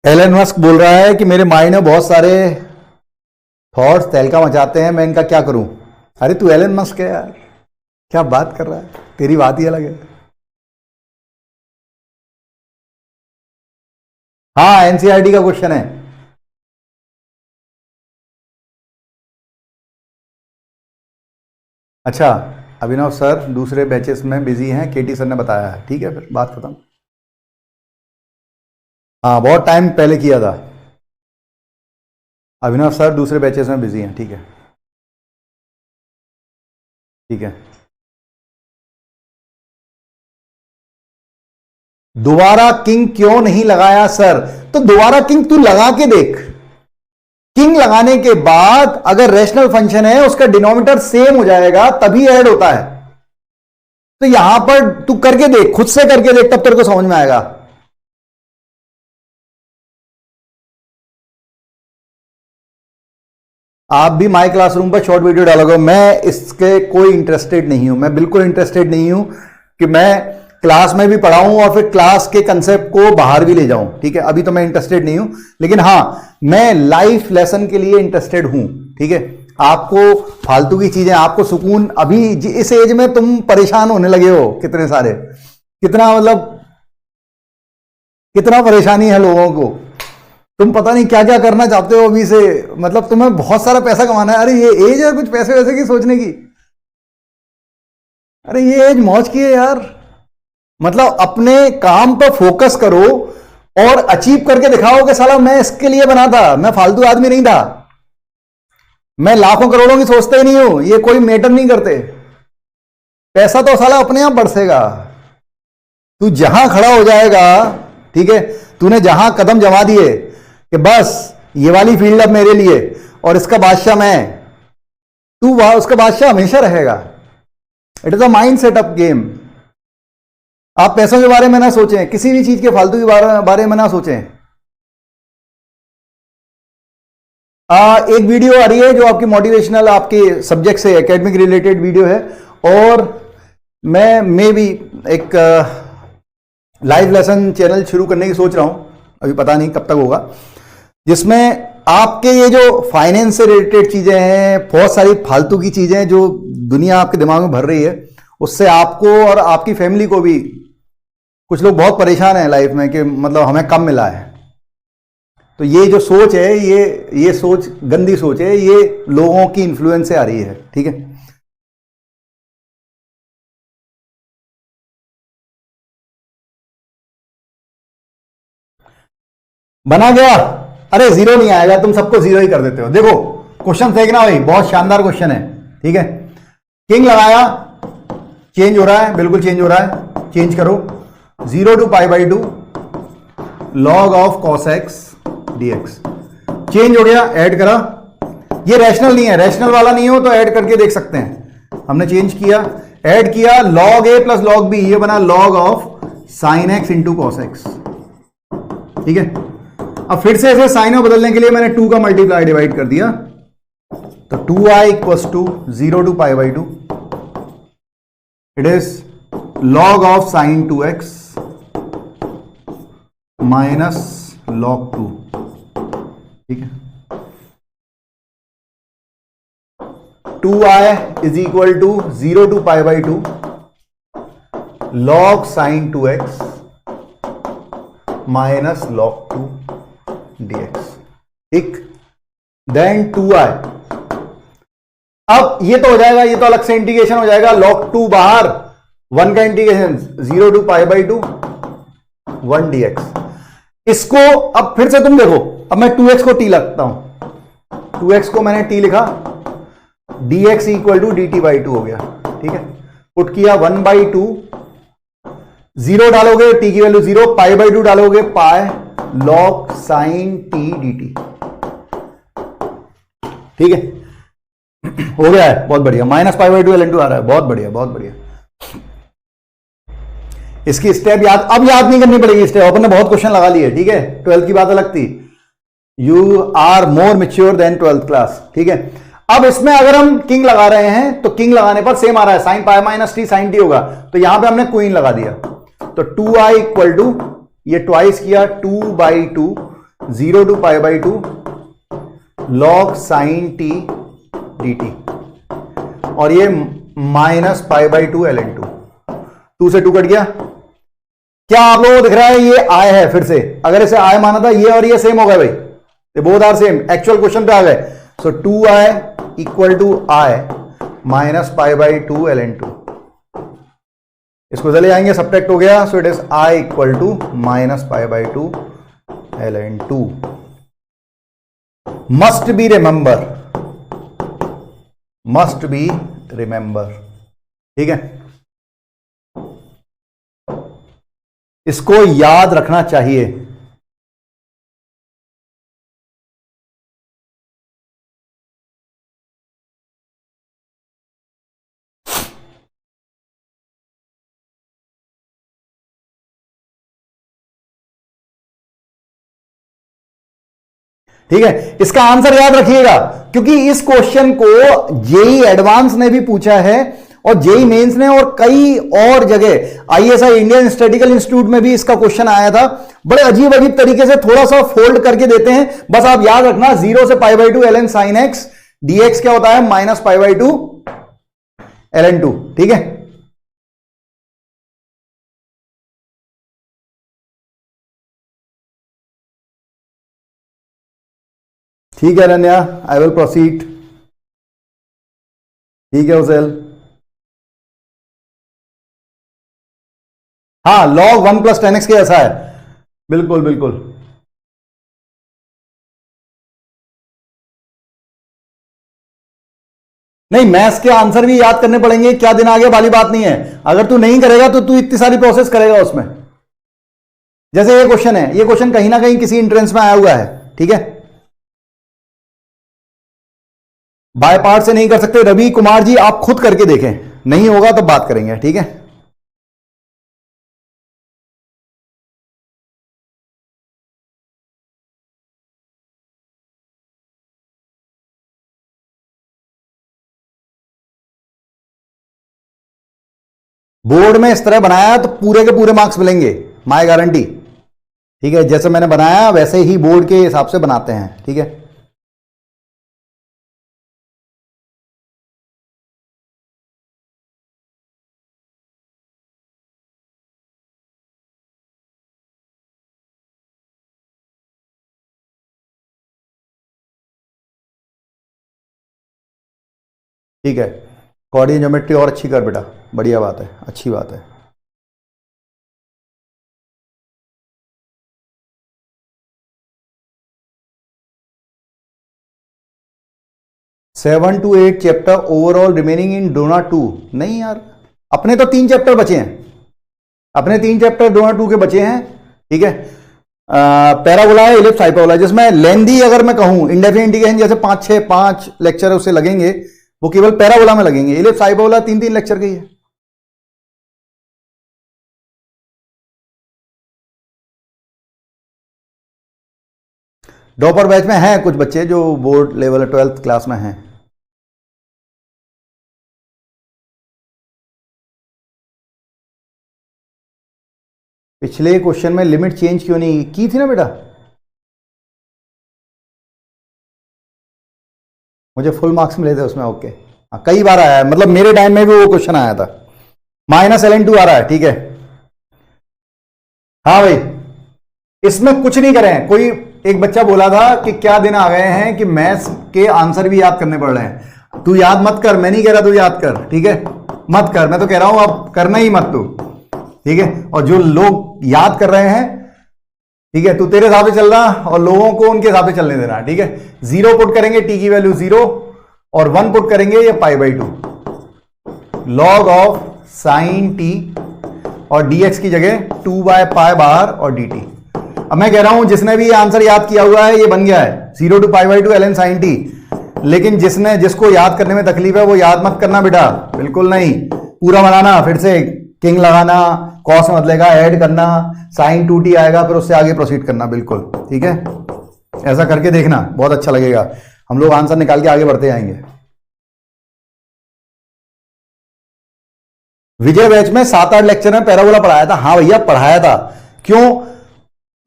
एलन मस्क बोल रहा है कि मेरे माइंड में बहुत सारे थॉट्स तहलका मचाते हैं, मैं इनका क्या करूं? अरे तू एलन मस्क है यार, क्या बात कर रहा है, तेरी बात ही अलग है। हाँ, एनसीईआरटी का क्वेश्चन है। अच्छा, अभिनव सर दूसरे बैचेस में बिजी हैं, केटी सर ने बताया है। ठीक है, फिर बात खत्म। हाँ, बहुत टाइम पहले किया था। अभिनव सर दूसरे बैचेस में बिजी हैं। ठीक है, ठीक है। दोबारा किंग क्यों नहीं लगाया सर? तो दोबारा किंग तू लगा के देख। किंग लगाने के बाद अगर रेशनल फंक्शन है उसका डिनोमिनेटर सेम हो जाएगा तभी ऐड होता है। तो यहां पर तू करके देख, खुद से करके देख, तब तेरे को समझ में आएगा। आप भी माई क्लासरूम पर शॉर्ट वीडियो डालोगे, मैं इसके कोई इंटरेस्टेड नहीं हूं। मैं बिल्कुल इंटरेस्टेड नहीं हूं कि मैं क्लास में भी पढ़ाऊं और फिर क्लास के कंसेप्ट को बाहर भी ले जाऊं। ठीक है, अभी तो मैं इंटरेस्टेड नहीं हूं, लेकिन हां, मैं लाइफ लेसन के लिए इंटरेस्टेड हूं। ठीक है, आपको फालतू की चीजें, आपको सुकून, अभी इस एज में तुम परेशान होने लगे हो कितने सारे, कितना मतलब कितना परेशानी है लोगों को। तुम पता नहीं क्या क्या करना चाहते हो अभी से, मतलब तुम्हें बहुत सारा पैसा कमाना है। अरे ये एज है कुछ पैसे वैसे की सोचने की? अरे ये एज मौज की है यार। मतलब अपने काम पर फोकस करो और अचीव करके दिखाओ कि साला मैं इसके लिए बना था, मैं फालतू आदमी नहीं था, मैं लाखों करोड़ों की सोचते ही नहीं हूं, ये कोई मैटर नहीं करते। पैसा तो साला अपने आप बरसेगा। तू जहां खड़ा हो जाएगा, ठीक है, तूने जहां कदम जमा दिए कि बस ये वाली फील्ड अब मेरे लिए और इसका बादशाह मैं, तू उसका बादशाह हमेशा रहेगा। It is a mind setup game. आप पैसों के बारे में ना सोचें, किसी भी चीज के फालतू के बारे में ना सोचें। एक वीडियो आ रही है जो आपकी मोटिवेशनल, आपके सब्जेक्ट से एकेडमिक रिलेटेड वीडियो है, और मैं मे भी एक लाइव लेसन चैनल शुरू करने की सोच रहा हूं, अभी पता नहीं कब तक होगा, जिसमें आपके ये जो फाइनेंस से रिलेटेड चीजें हैं, बहुत सारी फालतू की चीजें जो दुनिया आपके दिमाग में भर रही है, उससे आपको और आपकी फैमिली को भी, कुछ लोग बहुत परेशान हैं लाइफ में कि मतलब हमें कम मिला है। तो ये जो सोच है, ये सोच गंदी सोच है, ये लोगों की इन्फ्लुएंस से आ रही है। ठीक है, बना गया? अरे जीरो नहीं आएगा, तुम सबको जीरो ही कर देते हो। देखो क्वेश्चन देखना भाई, बहुत शानदार क्वेश्चन है। ठीक है, किंग लगाया, चेंज हो रहा है, बिल्कुल चेंज हो रहा है, चेंज करो। 0 to π/2 log of cos x dx, change हो गया, ऐड करा। ये रैशनल नहीं है, रैशनल वाला नहीं हो तो ऐड करके देख सकते हैं। हमने चेंज किया, ऐड किया, log a plus log b, ये बना log of sin x into cos x। ठीक है, अब फिर से ऐसे साइन में बदलने के लिए मैंने 2 का मल्टीप्लाई डिवाइड कर दिया, तो 2i equals to 0 to pi by 2, it is log of sine 2x minus log 2, ठीक है। 2i is equal to 0 to pi by 2 log sine 2x minus log 2 dx, ठीक। देन 2i, अब ये तो हो जाएगा, ये तो अलग से इंटीग्रेशन हो जाएगा, log 2 बाहर, 1 का integration 0 to pi by 2 1 dx। इसको अब फिर से तुम देखो, अब मैं 2x को t लगता हूं, 2x को मैंने t लिखा, dx equal to dt by 2 हो गया, ठीक है। पुट किया 1 बाई 2, 0 डालोगे t की वैल्यू 0, पाई बाई 2 डालोगे पाई log साइन t dt, ठीक है। हो गया है, बहुत बढ़िया। माइनस पाई बाई 2 ln2 आ रहा है, बहुत बढ़िया बहुत बढ़िया। इसकी स्टेप याद, अब याद नहीं करनी पड़ेगी स्टेप, अपन ने बहुत क्वेश्चन लगा लिए, ठीक है। 12th की बात अलग थी, you are more mature than 12th class, ठीक है। अब इसमें अगर हम किंग लगा रहे हैं तो किंग लगाने पर सेम आ रहा है, sine pi minus t sine t होगा, तो यहां पे हमने क्वीन लगा दिया, तो 2i इक्वल टू, ये ट्वाइस किया 2 by 2 0 to pi by 2 log sine t dt, और ये माइनस पाई बाई 2 ln2, 2 से 2 कट गया। क्या आप लोगों को दिख रहा है ये i है, फिर से अगर इसे i माना था, ये और ये सेम हो गए भाई, ये both are same, actual question पे आ गए। So 2i equal to i minus pi by 2 ln2, इसको चले जाएंगे, सब्ट्रैक्ट हो गया, so it is i equal to minus pi by 2 ln2। Must be remember, must be remember, ठीक है। इसको याद रखना चाहिए। ठीक है, इसका आंसर याद रखिएगा, क्योंकि इस क्वेश्चन को जेई एडवांस ने भी पूछा है और जेई मेंस ने, और कई और जगह आईएसआई इंडियन स्टैटिस्टिकल इंस्टीट्यूट में भी इसका क्वेश्चन आया था। बड़े अजीब अजीब तरीके से थोड़ा सा फोल्ड करके देते हैं, बस आप याद रखना 0 से pi by 2 ln sine x, dx क्या होता है माइनस पाई बाई 2 ln2, ठीक है। ठीक है रन्या, आई विल प्रोसीड, ठीक है उसेल। हाँ, log 1 प्लस 10x के ऐसा है, बिल्कुल बिल्कुल। नहीं, मैथ्स के आंसर भी याद करने पड़ेंगे, क्या दिन आ गया वाली बात नहीं है। अगर तू नहीं करेगा तो तू इतनी सारी प्रोसेस करेगा उसमें। जैसे ये क्वेश्चन है, ये क्वेश्चन कहीं ना कहीं किसी एंट्रेंस में आया हुआ है, ठीक है। बाय पार्ट से नहीं कर सकते रवि कुमार जी, आप खुद करके देखें, नहीं होगा तो बात करेंगे, ठीक है। बोर्ड में इस तरह बनाया तो पूरे के पूरे मार्क्स मिलेंगे, माय गारंटी, ठीक है। जैसे मैंने बनाया वैसे ही बोर्ड के हिसाब से बनाते हैं, ठीक है। ठीक है, कोऑर्डिनेट ज्योमेट्री और अच्छी कर बेटा, बढ़िया बात है, अच्छी बात है। Seven to 8 chapter overall remaining in डोना 2, नहीं यार, अपने तो 3 चैप्टर बचे हैं, अपने 3 चैप्टर डोना 2 के बचे हैं, ठीक है। पैराबोला है, इलिप्स हाइपरबोला, जिसमें लेंदी अगर मैं कहूं इंडेफिनिट इंटीग्रेशन जैसे 5 लेक्चर उससे लगेंगे, वो केवल पैराबोला में लगेंगे। इलिप्स हाइपरबोला 3 लेक्चर की है। डॉपर बैच में हैं कुछ बच्चे जो बोर्ड लेवल 12th क्लास में हैं, पिछले क्वेश्चन में लिमिट चेंज क्यों नहीं की थी ना बेटा? मुझे फुल मार्क्स मिले थे उसमें। ओके, हाँ, कई बार आया है, मतलब मेरे टाइम में भी वो क्वेश्चन आया था। -ln2 आ रहा है, ठीक है। हाँ भाई, इसमें कुछ नहीं करें। कोई एक बच्चा बोला था कि क्या दिन आ गए हैं कि मैथ्स के आंसर भी याद करने पड़ रहे हैं। तू याद मत कर, मैं नहीं कह रहा तू याद कर, ठीक है, मत कर। मैं तो कह रहा हूं अब करना ही मत तू, ठीक है। और जो लोग याद कर रहे हैं, ठीक है, तू तेरे हिसाब से चल रहा और लोगों को उनके हिसाब से चलने देना, ठीक है। 0 पुट करेंगे, टी की वैल्यू 0, और 1 पुट करेंगे ये π/2 log ऑफ साइन टी, और dx की जगह 2/π बाहर और dt। अब मैं कह रहा हूं जिसने भी ये आंसर याद किया हुआ है ये बन गया है 0 to π/2 ln sin t। लेकिन जिसको याद करने में तकलीफ है वो याद मत करना बेटा, बिल्कुल नहीं। पूरा बनाना, फिर से किंग लगाना, कॉस में बदलेगा, ऐड करना, sin 2t आएगा, फिर उससे आगे प्रोसीड करना, बिल्कुल ठीक है। ऐसा करके देखना, बहुत अच्छा लगेगा। हम लोग आंसर निकाल के आगे बढ़ते जाएंगे। विजय बैच में 7-8 लेक्चर में पैराबोला पढ़ाया था। हाँ भैया पढ़ाया था। क्यों?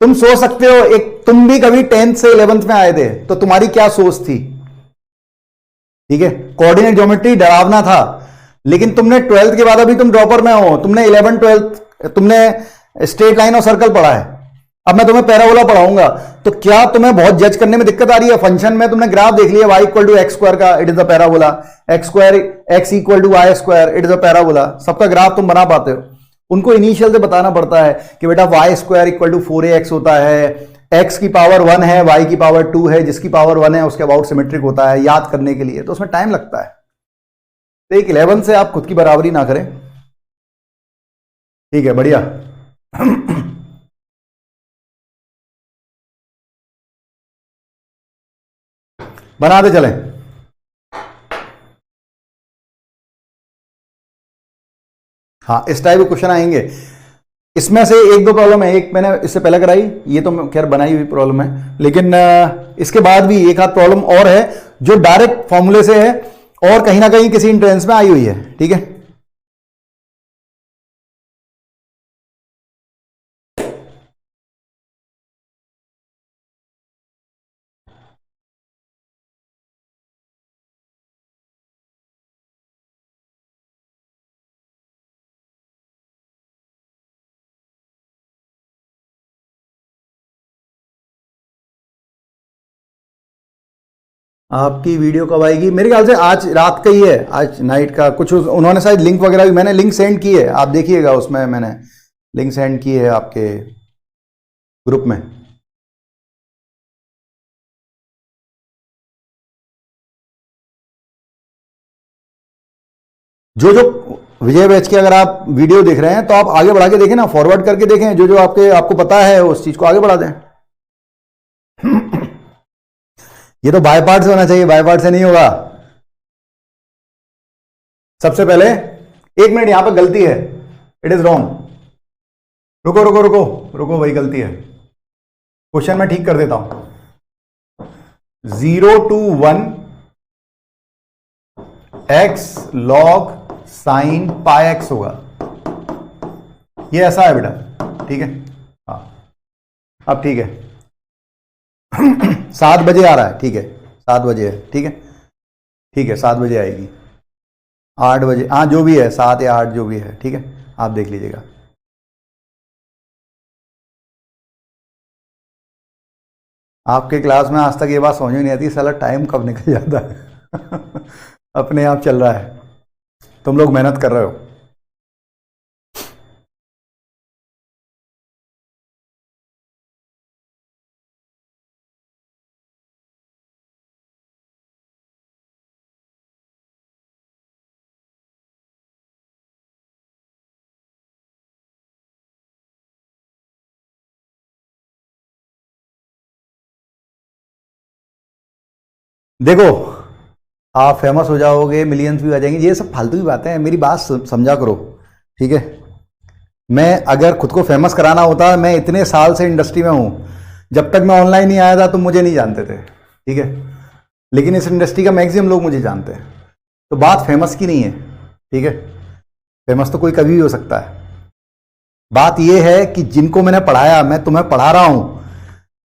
तुम सोच सकते हो, एक तुम भी कभी 10th से 11th में आए थे तो तुम्हारी क्या सोच थी, ठीक है। कोऑर्डिनेट ज्योमेट्री डरावना था, लेकिन तुमने 12th के बाद अभी तुम ड्रॉपर में हो, तुमने 11th 12th तुमने स्ट्रेट लाइन और सर्कल पढ़ा है। अब मैं तुम्हें पैराबोला पढ़ाऊंगा, तो क्या तुम्हें बहुत जज करने में दिक्कत आ रही है? फंक्शन में तुमने ग्राफ देख लिया, y = x² का, it is a parabola. x = y², it is a parabola. सबका ग्राफ तुम बना पाते हो। उनको इनिशियल से बताना पड़ता है कि बेटा y² = 4ax होता है, x की पावर 1 है, y की पावर 2 है, जिसकी पावर 1 है उसके अबाउट सिमेट्रिक होता है। याद करने के लिए तो उसमें टाइम लगता है। तो एक 11 से आप खुद की बराबरी ना करें, ठीक है, बढ़िया। बनाते चलें। हाँ, इस टाइप के क्वेश्चन आएंगे। इसमें से 1-2 प्रॉब्लम है, एक मैंने इससे पहले कराई, ये तो खैर बनाई हुई प्रॉब्लम है, लेकिन इसके बाद भी एक आध प्रॉब्लम और है जो डायरेक्ट फॉर्मूले से है और कहीं ना कहीं किसी एंट्रेंस में आई हुई है, ठीक है। आपकी वीडियो कब आएगी? मेरे ख्याल से आज रात का ही है, आज नाइट का। कुछ उन्होंने शायद लिंक वगैरह भी, मैंने लिंक सेंड की है, आप देखिएगा, उसमें मैंने लिंक सेंड की है आपके ग्रुप में। जो जो विजय बैच की अगर आप वीडियो देख रहे हैं तो आप आगे बढ़ा के देखें ना, फॉरवर्ड करके देखें, जो जो आपको पता है उस चीज को आगे बढ़ा दें। ये तो बाय पार्ट से होना चाहिए, बाय पार्ट से नहीं होगा। सबसे पहले 1 मिनट, यहां पर गलती है, इट इज रॉन्ग। रुको रुको रुको रुको, वही गलती है। क्वेश्चन मैं ठीक कर देता हूं। 0 to 1 x log sin πx होगा, ये ऐसा है बेटा, ठीक है। हाँ, अब ठीक है। 7 बजे आ रहा है, ठीक है, 7 बजे है, ठीक है, ठीक है, 7 बजे आएगी, 8 बजे, हाँ जो भी है, 7 या 8 जो भी है, ठीक है, आप देख लीजिएगा। आपके क्लास में आज तक ये बात समझ में नहीं आती, साला टाइम कब निकल जाता है। अपने आप चल रहा है, तुम लोग मेहनत कर रहे हो। देखो, आप फेमस हो जाओगे, मिलियंस भी आ जाएंगे, ये सब फालतू की बातें हैं, मेरी बात समझा करो, ठीक है। मैं अगर खुद को फेमस कराना होता, मैं इतने साल से इंडस्ट्री में हूं, जब तक मैं ऑनलाइन नहीं आया था तो मुझे नहीं जानते थे, ठीक है। लेकिन इस इंडस्ट्री का मैक्सिमम लोग मुझे जानते हैं। तो बात फेमस की नहीं है, ठीक है। फेमस तो कोई कभी भी हो सकता है। बात यह है कि जिनको मैंने पढ़ाया, मैं तुम्हें पढ़ा रहा हूं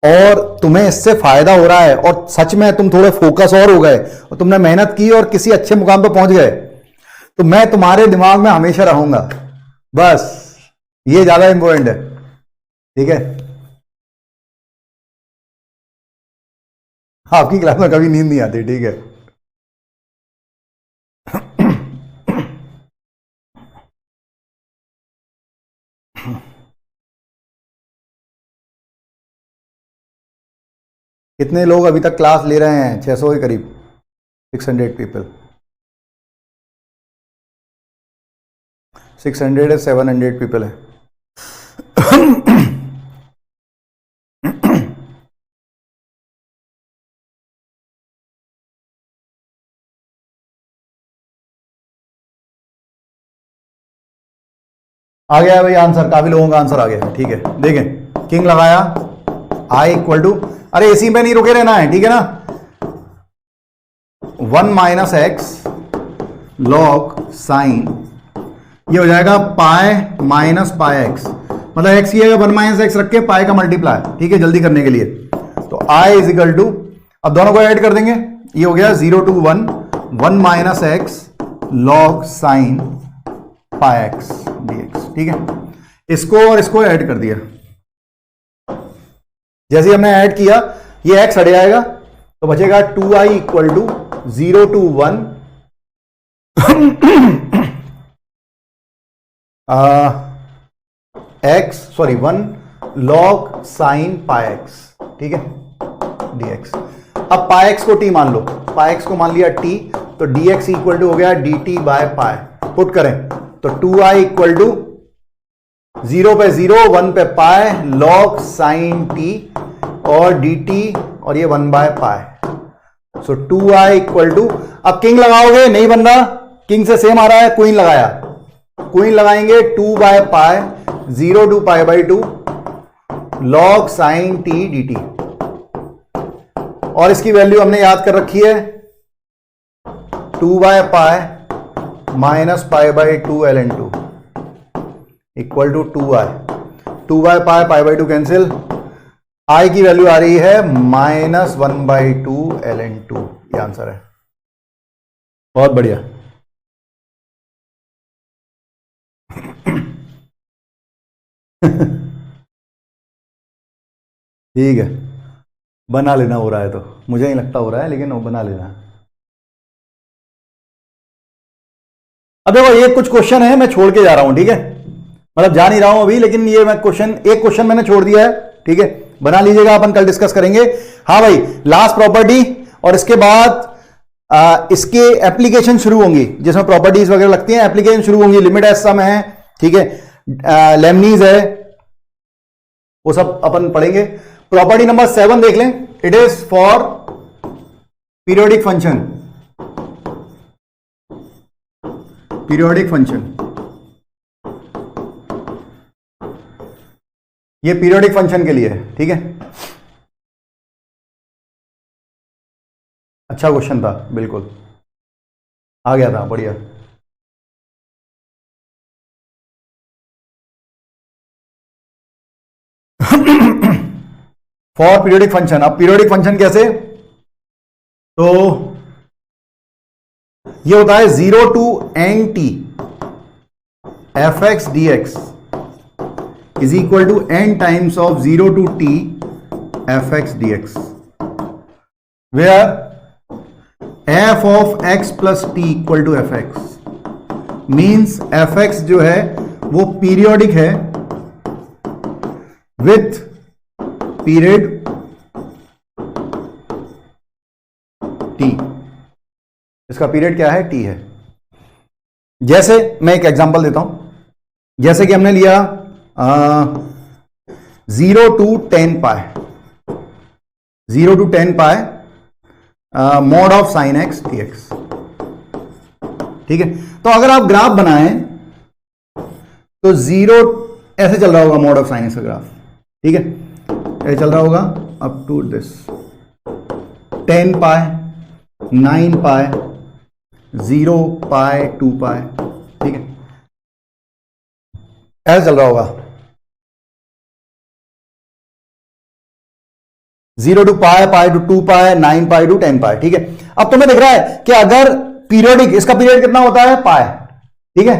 और तुम्हें इससे फायदा हो रहा है और सच में तुम थोड़े फोकस और हो गए और तुमने मेहनत की और किसी अच्छे मुकाम पर पहुंच गए, तो मैं तुम्हारे दिमाग में हमेशा रहूंगा। बस ये ज्यादा इंपॉर्टेंट है, ठीक है। आपकी क्लास में कभी नींद नहीं आती, ठीक है। कितने लोग अभी तक क्लास ले रहे हैं? 600 के करीब, 600 पीपल। 600 है, 700 पीपल है। आ गया भाई आंसर, काफी लोगों का आंसर आ गया, ठीक है। देखें, किंग लगाया, आई इक्वल टू, अरे इसी में नहीं रुके रहना है, ठीक है ना। 1 माइनस एक्स लॉग साइन, ये हो जाएगा पाई माइनस पाई एक्स, मतलब एक्स की जगह 1 माइनस एक्स रख के पाई का मल्टीप्लाई, ठीक है, जल्दी करने के लिए। तो आई इज इक्वल टू, अब दोनों को ऐड कर देंगे, ये हो गया 0 to 1, 1 minus x log sign pi x dx, ठीक है। इसको और इसको ऐड कर दिया, जैसे हमने ऐड किया ये x हट जाएगा तो बचेगा 2i equal to 0 to 1 1 log sine pi x, ठीक है, dx। अब पाई एक्स को t मान लो, पाई एक्स को मान लिया t, तो dx इक्वल टू हो गया dt बाय पाई। पुट करें तो 2i इक्वल टू 0 पे 0, 1 पे पाई लॉग साइन t और dt और ये 1 by pi. So 2i equal to, अब किंग लगाओगे नहीं बन रहा, किंग से सेम आ रहा है, क्वीन लगाया, क्वीन लगाएंगे 2 by pi 0 to pi by 2 log sine t dt, और इसकी वैल्यू हमने याद कर रखी है 2 by pi minus pi by 2 ln 2 equal to 2i। 2 by pi, pi by 2 cancel, i की वैल्यू आ रही है माइनस 1 बाई 2 ln 2, ये आंसर है। बहुत बढ़िया। ठीक है, बना लेना हो रहा है तो, मुझे नहीं लगता हो रहा है लेकिन वो बना लेना। अब देखो ये कुछ क्वेश्चन है मैं छोड़ के जा रहा हूं, ठीक है, मतलब जा नहीं रहा हूं अभी, लेकिन ये मैं क्वेश्चन, एक क्वेश्चन मैंने छोड़ दिया है, ठीक है, बना लीजिएगा, अपन कल डिस्कस करेंगे। हाँ भाई, लास्ट प्रॉपर्टी, और इसके बाद इसके एप्लीकेशन शुरू होंगी, जिसमें प्रॉपर्टीज वगैरह लगती हैं, एप्लीकेशन शुरू होंगी, लिमिट एस सम है, ठीक है, लेमनीज है, वो सब अपन पढ़ेंगे। प्रॉपर्टी नंबर 7 देख लें, it is for periodic function, periodic function, ये पीरियोडिक फंक्शन के लिए है, ठीक है। अच्छा क्वेश्चन था, बिल्कुल आ गया था, बढ़िया। फॉर पीरियोडिक फंक्शन, अब पीरियोडिक फंक्शन कैसे, तो ये होता है 0 to n t f x d x is equal to n times of 0 to t f x d x, where f of x plus t equal to f x, means f x जो है वो periodic है with period t, इसका period क्या है, T है। जैसे मैं एक एग्जांपल देता हूं, जैसे कि हमने लिया 0 टू 10 पाई, 0 to 10 pi mod of sine x d x, ठीक है। तो अगर आप ग्राफ बनाएं तो 0 ऐसे चल रहा होगा, मॉड ऑफ साइन एक्स का ग्राफ, ठीक है, ऐसे चल रहा होगा up to this 10 pi 9 pi 0 pi 2 pi, ठीक है, ऐसे चल रहा होगा। 0 to pi, pi to 2 pi, 9 pi to 10 pi. ठीक है, अब तुम्हें दिख रहा है कि अगर पीरियोडिक, इसका पीरियड कितना होता है पाई, ठीक है,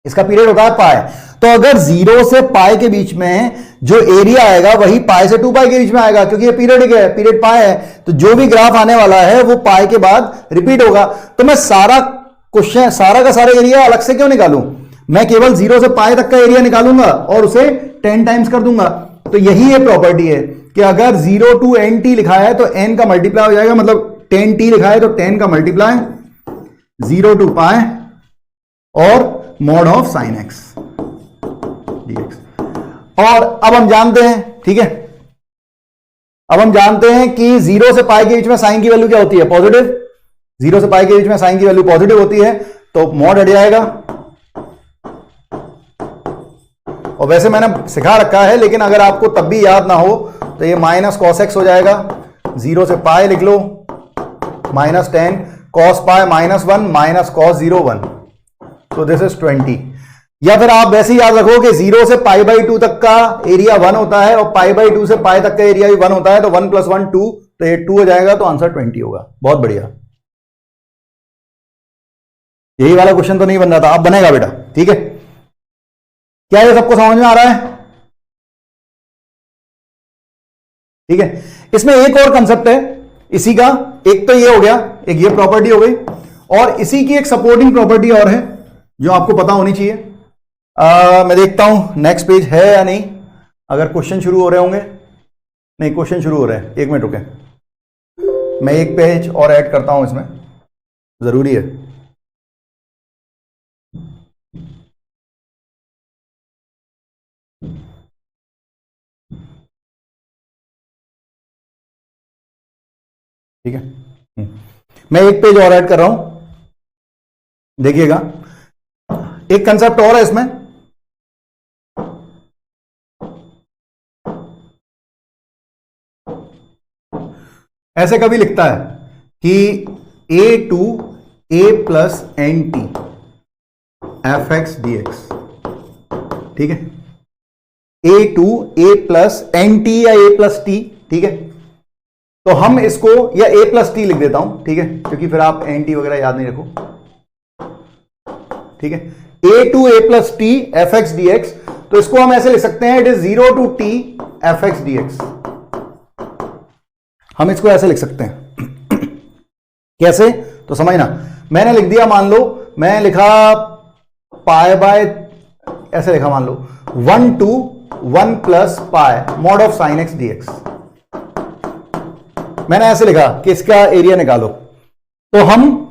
इसका पीरियड होता है पाई, तो अगर 0 से पाई के बीच में जो एरिया आएगा वही पाई से 2 पाई के बीच में आएगा, क्योंकि ये पीरियडिक है, पीरियड पाई है, तो जो भी ग्राफ आने वाला है वो पाई के बाद रिपीट होगा। तो मैं सारा क्वेश्चन, सारा का सारा एरिया अलग से क्यों निकालूं, मैं केवल 0 से पाई तक का एरिया निकालूंगा और उसे 10 टाइम्स कर दूंगा। तो यही ये प्रॉपर्टी है कि अगर 0 टू एन टी लिखा है तो n का मल्टीप्लाई हो जाएगा, मतलब 10t लिखा है तो 10 का मल्टीप्लाई 0 टू पाई और mod of sine x dx। और अब हम जानते हैं, ठीक है, अब हम जानते हैं कि 0 से पाई के बीच में साइन की वैल्यू क्या होती है, पॉजिटिव। 0 से पाई के बीच में साइन की वैल्यू पॉजिटिव होती है, तो मॉड हट जाएगा। और वैसे मैंने सिखा रखा है, लेकिन अगर आपको तब भी याद ना हो तो ये माइनस कॉस एक्स हो जाएगा। 0 से पाई लिख लो, minus 10 cos pi minus 1 minus cos 0 1, तो दिस इज 20। या फिर आप वैसे ही याद रखो कि 0 से पाई बाई 2 तक का एरिया 1 होता है और पाई बाई 2 से पाई तक का एरिया भी 1 होता है, तो 1 प्लस 1 2, तो ये 2 हो जाएगा, तो आंसर 20 होगा। बहुत बढ़िया, यही वाला क्वेश्चन तो नहीं बन रहा था, अब बनेगा बेटा, ठीक है। क्या ये सबको समझ में आ रहा है, ठीक है। इसमें एक और कंसेप्ट है इसी का, एक तो ये हो गया, एक ये प्रॉपर्टी हो गई, और इसी की एक सपोर्टिंग प्रॉपर्टी और है जो आपको पता होनी चाहिए। मैं देखता हूं नेक्स्ट पेज है या नहीं, अगर क्वेश्चन शुरू हो रहे होंगे। नहीं, क्वेश्चन शुरू हो रहे हैं, एक मिनट रुके, मैं एक पेज और ऐड करता हूं, इसमें जरूरी है। ठीक है, मैं एक पेज और ऐड कर रहा हूं, देखिएगा। एक कंसेप्ट और है इसमें, ऐसे कभी लिखता है कि a to a plus n t f x d x, ठीक है, a to a plus n t या a प्लस टी, ठीक है। तो हम इसको, या a प्लस टी लिख देता हूं, ठीक है, क्योंकि फिर आप एन टी वगैरह याद नहीं रखो, ठीक है। a to a plus t f x d x, तो इसको हम ऐसे लिख सकते हैं, it is 0 to t f x d x. हम इसको ऐसे लिख सकते हैं कैसे, तो समझना, मैंने लिख दिया, मान लो मैं लिखा पाई बाय, ऐसे लिखा, मान लो 1 to 1 plus pi mod of sine x d x. मैंने ऐसे लिखा कि इसका एरिया निकालो, तो हम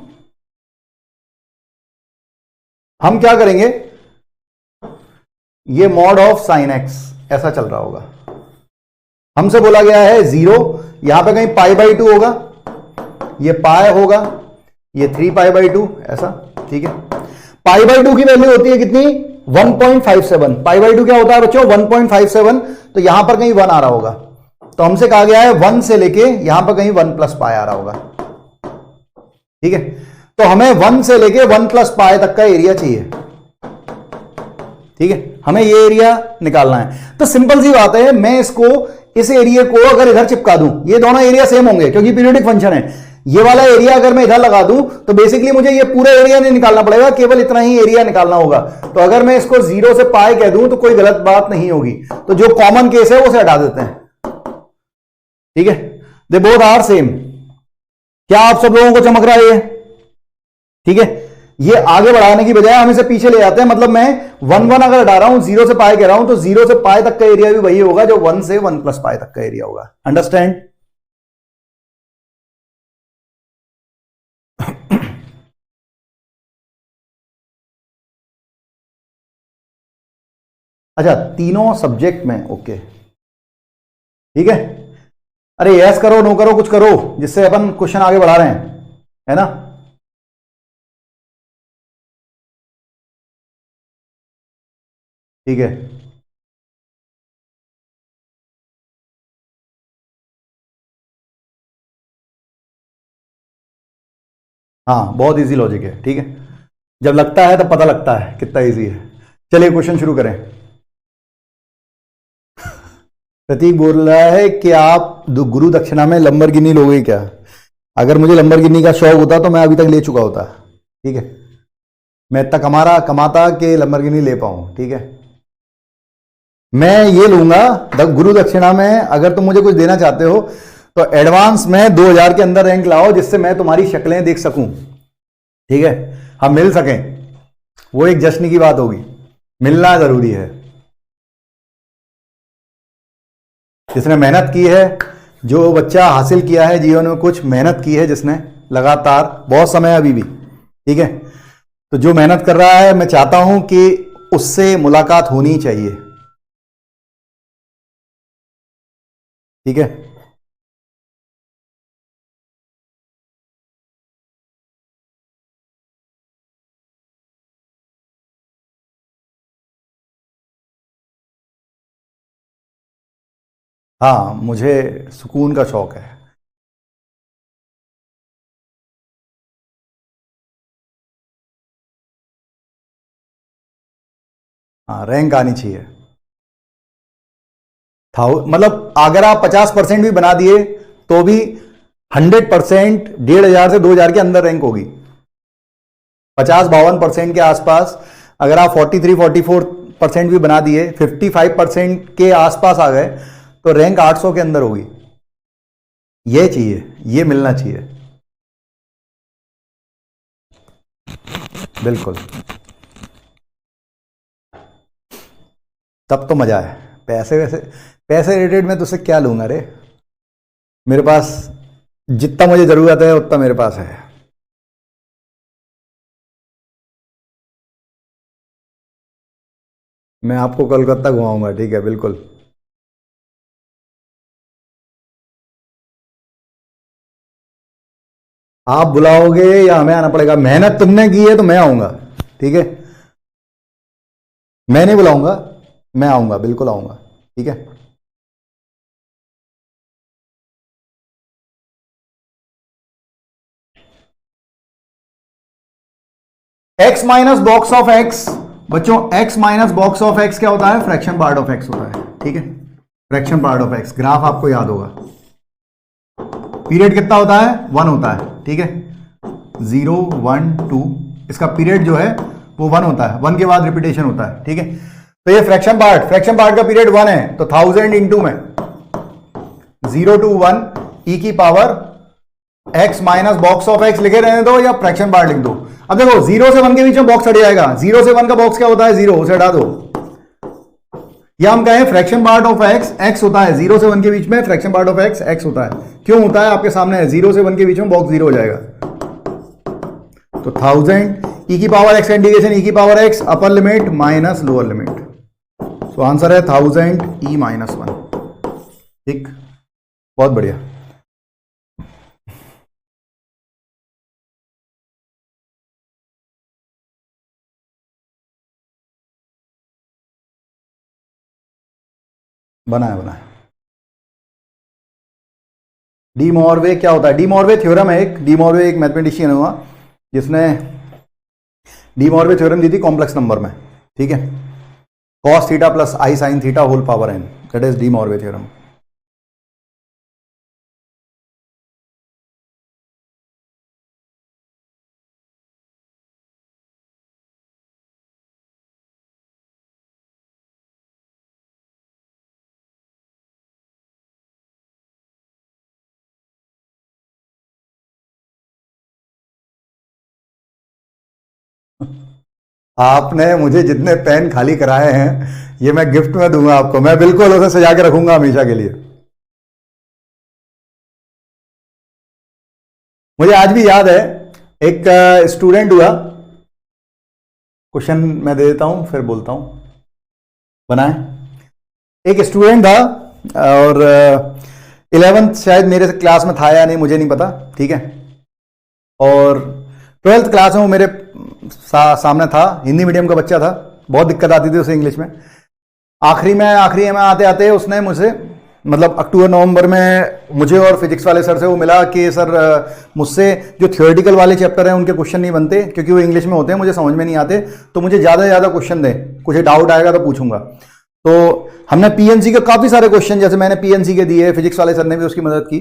क्या करेंगे, ये मॉड ऑफ साइन एक्स ऐसा चल रहा होगा, हमसे बोला गया है 0, यहां पे कहीं पाई बाई 2 होगा, ये पाई होगा, ये 3 पाई बाई 2 ऐसा, ठीक है। पाई बाई 2 की वैल्यू होती है कितनी, 1.57। पाई बाई 2 क्या होता है बच्चों, 1.57, तो यहां पर कहीं 1 आ रहा होगा, तो हमसे कहा गया है 1 से लेके यहां पर कहीं 1 प्लस पाई आ रहा होगा, ठीक है। तो हमें 1 से लेके 1 प्लस पाई तक का एरिया चाहिए, ठीक है, हमें ये एरिया निकालना है। तो सिंपल सी बात है, मैं इसको, इस एरिया को अगर इधर चिपका दूं, ये दोनों एरिया सेम होंगे क्योंकि पीरियोडिक फंक्शन है, ये वाला एरिया अगर मैं इधर लगा दूं तो बेसिकली मुझे ये पूरा एरिया नहीं निकालना पड़ेगा, केवल इतना ही एरिया निकालना होगा। तो अगर मैं इसको 0 से पाई कह दूं तो कोई गलत बात नहीं होगी, तो जो कॉमन केस है वो से हटा देते हैं, ठीक है। They both are same. क्या आप सब लोगों को चमक रहा है ये, ठीक है। ये आगे बढ़ाने की बजाय हम इसे पीछे ले जाते हैं, मतलब मैं 1 1 अगर हटा रहा हूं, 0 से पाई कह रहा हूं, तो 0 से पाई तक का एरिया भी वही होगा जो 1 से 1 प्लस पाई तक का एरिया होगा। अंडरस्टैंड? अच्छा, तीनों सब्जेक्ट में ओके, ठीक है। अरे यस करो, नो करो, कुछ करो जिससे अपन क्वेश्चन आगे बढ़ा रहे हैं, है ना। ठीक है, हाँ बहुत इजी लॉजिक है, ठीक है। जब लगता है तब पता लगता है कितना इजी है। चलिए क्वेश्चन शुरू करें। प्रतीक बोल रहा है कि आप गुरु दक्षिणा में लंबरगिनी लोगे क्या? अगर मुझे लंबरगिनी का शौक होता तो मैं अभी तक ले चुका होता। ठीक है, मैं इतना कमाता कि लंबरगिनी ले पाऊं। ठीक है, मैं ये लूंगा गुरु दक्षिणा में। अगर तुम मुझे कुछ देना चाहते हो तो एडवांस में 2000 के अंदर रैंक लाओ, जिससे मैं तुम्हारी शक्लें देख सकूं। ठीक है, हम मिल सकें, वो एक जश्न की बात होगी। मिलना जरूरी है। जिसने मेहनत की है, जो बच्चा हासिल किया है जीवन में, कुछ मेहनत की है जिसने लगातार, बहुत समय अभी भी। ठीक है, तो जो मेहनत कर रहा है, मैं चाहता हूं कि उससे मुलाकात होनी चाहिए। ठीक है, हाँ, मुझे सुकून का शौक है। हाँ, रैंक आनी चाहिए। मतलब अगर आप 50% भी बना दिए तो भी 100%, 1500 से 2000 के अंदर रैंक होगी। 50-52% के आसपास अगर आप 43-44% भी बना दिए, 55% के आसपास आ गए, तो रैंक 800 के अंदर होगी। ये चाहिए, ये मिलना चाहिए। बिल्कुल, तब तो मजा है। पैसे रिलेटेड में तुझसे क्या लूंगा रे? मेरे पास जितना मुझे जरूरत है उतना मेरे पास है। मैं आपको कोलकाता घुमाऊंगा। ठीक है, बिल्कुल। आप बुलाओगे या हमें आना पड़ेगा? मेहनत तुमने की है तो मैं आऊंगा। ठीक है, मैं नहीं बुलाऊंगा, मैं आऊंगा, बिल्कुल आऊंगा। ठीक है, x minus box of x। बच्चों, x minus box of x क्या होता है? फ्रैक्शन पार्ट ऑफ x होता है। ठीक है, fraction part of x। Graph आपको याद होगा। पीरियड कितना होता है? 1 होता है। ठीक है, 0 1 2, इसका पीरियड जो है वो 1 होता है। 1 के बाद रिपीटेशन होता है। ठीक है, तो ये फ्रैक्शन पार्ट का पीरियड 1 है, तो 1000 इंटू में 0 to 1 e की power x minus box of x लिखे रहने दो या फ्रैक्शन पार्ट लिख दो। अब देखो, 0 से 1 के बीच में बॉक्स हट जाएगा। 0 से 1 का बॉक्स क्या होता है? 0, उसे हटा दो। या हम कहें फ्रैक्शन पार्ट ऑफ x होता है। 0 से 1 के बीच में फ्रैक्शन पार्ट ऑफ x होता है। क्यों होता है? आपके सामने है। 0 से 1 के बीच में बॉक्स 0 हो जाएगा। तो 1000 e की पावर x इंटीग्रेशन e की power x, upper limit minus lower limit. तो आंसर है 1000 e माइनस 1। ठीक, बहुत बढ़िया। बनाया। डी मॉर्वे क्या होता है? डी मॉर्वे थ्योरम है एक। डी मॉर्वे एक मैथमेटिशियन हुआ जिसने डी मॉर्वे थ्योरम दी थी कॉम्प्लेक्स नंबर में। ठीक है, cos theta plus i sine theta whole power n, that is de Moivre theorem. आपने मुझे जितने पेन खाली कराए हैं, ये मैं गिफ्ट में दूंगा आपको। मैं बिल्कुल उसे सजा के रखूंगा हमेशा के लिए। मुझे आज भी याद है, एक स्टूडेंट हुआ। क्वेश्चन मैं दे देता हूं, फिर बोलता हूं। बनाए। एक स्टूडेंट था और 11th शायद मेरे क्लास में था या नहीं, मुझे नहीं पता। ठीक है, और 12th क्लास में वो मेरे सामने था। हिंदी मीडियम का बच्चा था, बहुत दिक्कत आती थी उसे इंग्लिश में। आखिरी में आते आते उसने मुझसे, मतलब अक्टूबर नवंबर में, मुझे और फिजिक्स वाले सर से वो मिला कि सर मुझसे जो थियोरेटिकल वाले चैप्टर हैं उनके क्वेश्चन नहीं बनते, क्योंकि वो इंग्लिश में होते हैं, मुझे समझ में नहीं आते, तो मुझे ज़्यादा से ज़्यादा क्वेश्चन दें, कुछ डाउट आएगा तो पूछूंगा। तो हमने पीएनसी के काफी सारे क्वेश्चन, जैसे मैंने पीएनसी के दिए, फिजिक्स वाले सर ने भी उसकी मदद की,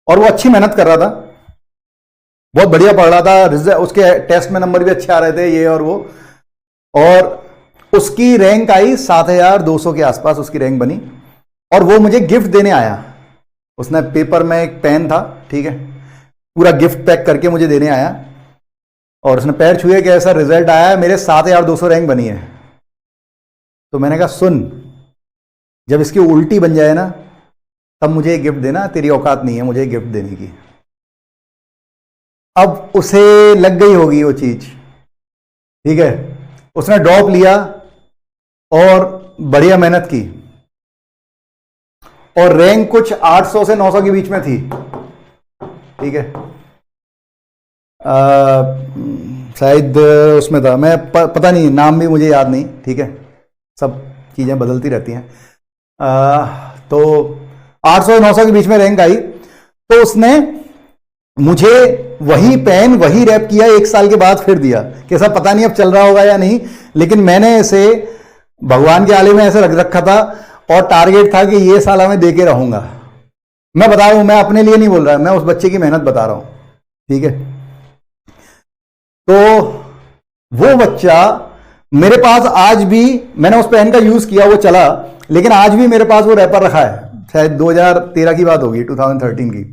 और वो अच्छी मेहनत कर रहा था, बहुत बढ़िया पढ़ रहा था, उसके टेस्ट में नंबर भी अच्छे आ रहे थे, ये और वो, और उसकी रैंक आई 7200 के आसपास उसकी रैंक बनी, और वो मुझे गिफ्ट देने आया। उसने पेपर में एक पेन था, ठीक है, पूरा गिफ्ट पैक करके मुझे देने आया, और उसने पैर छुए कि ऐसा रिजल्ट आया है, मेरे 7200 रैंक बनी है। तो मैंने कहा सुन, जब इसकी उल्टी बन जाए ना तब मुझे एक गिफ्ट देना, तेरी औकात नहीं है मुझे एक गिफ्ट देने की। अब उसे लग गई होगी वो चीज, ठीक है, उसने ड्रॉप लिया और बढ़िया मेहनत की, और रैंक कुछ 800 से 900 के बीच में थी, ठीक है, शायद उसमें था, मैं पता नहीं, नाम भी मुझे याद नहीं, ठीक है, सब चीजें बदलती रहती हैं। तो 800-900 के बीच में रैंक आई, तो उसने मुझे वही पेन वही रैप किया, 1 साल के बाद फिर दिया, कैसा पता नहीं अब चल रहा होगा या नहीं, लेकिन मैंने इसे भगवान के आले में ऐसे रख रखा था, और टारगेट था कि ये साला मैं दे के रहूंगा। मैं बता रहा हूं, मैं अपने लिए नहीं बोल रहा, मैं उस बच्चे की मेहनत बता रहा हूं, ठीक है। तो वो बच्चा मेरे पास आज भी, मैंने उस पेन का यूज किया, वो चला, लेकिन आज भी मेरे पास वो रैपर रखा है, शायद 2013 की बात होगी, 2013 की।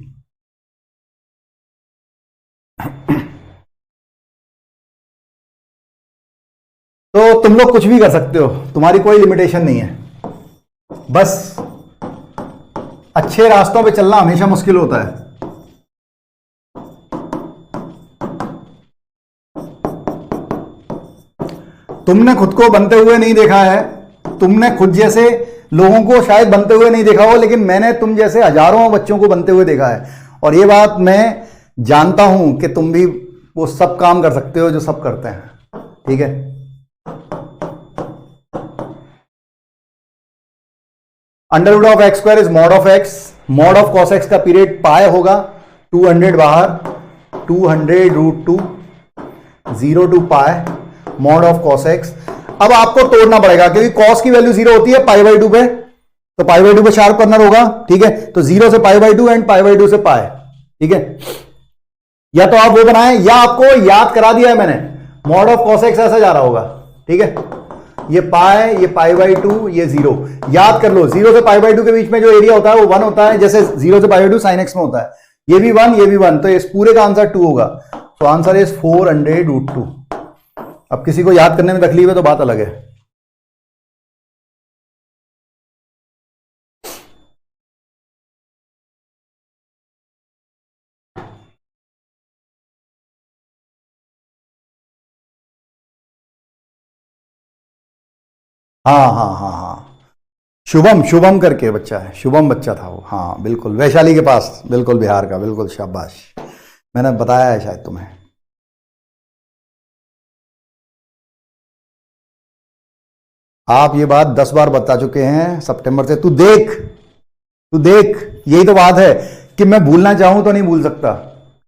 तो तुम लोग कुछ भी कर सकते हो, तुम्हारी कोई लिमिटेशन नहीं है, बस अच्छे रास्तों पे चलना हमेशा मुश्किल होता है। तुमने खुद को बनते हुए नहीं देखा है, तुमने खुद जैसे लोगों को शायद बनते हुए नहीं देखा हो, लेकिन मैंने तुम जैसे हजारों बच्चों को बनते हुए देखा है, और ये बात मैं जानता हूं कि तुम भी वो सब काम कर सकते हो जो सब करते हैं, ठीक है। Under root of x square is mod of x, mod of cos x का पीरियड पाए होगा 200 बाहर, 200√2, 0 to पाए, मॉड ऑफ कॉस एक्स। अब आपको तोड़ना पड़ेगा, क्योंकि कॉस की वैल्यू 0 होती है π/2 पे, तो π/2 पे शार्प कर्नल होगा, ठीक है, तो 0 से π/2 एंड π/2 से पाए, ठीक है। या तो आप वो बनाएं, या आपको याद करा दिया है मैंने, मॉड ऑफ कॉस एक्स ऐसा जा रहा होगा, ठीक है, ये पाए, ये π/2, ये 0, याद कर लो। 0 से π/2 के बीच में जो एरिया होता है वो 1 होता है, जैसे 0 से π/2 sin x में होता है, ये भी 1, ये भी 1, तो इस पूरे का आंसर 2 होगा, तो आंसर इज 400√2। अब किसी को याद करने में तकलीफ है तो बात अलग है। हाँ हाँ हाँ हाँ, शुभम, शुभम करके बच्चा है, शुभम बच्चा था वो, हाँ बिल्कुल, वैशाली के पास, बिल्कुल बिहार का, बिल्कुल, शाबाश, मैंने बताया है शायद तुम्हें। आप ये बात 10 बार बता चुके हैं सितंबर से, तू देख, तू देख, यही तो बात है कि मैं भूलना चाहूं तो नहीं भूल सकता,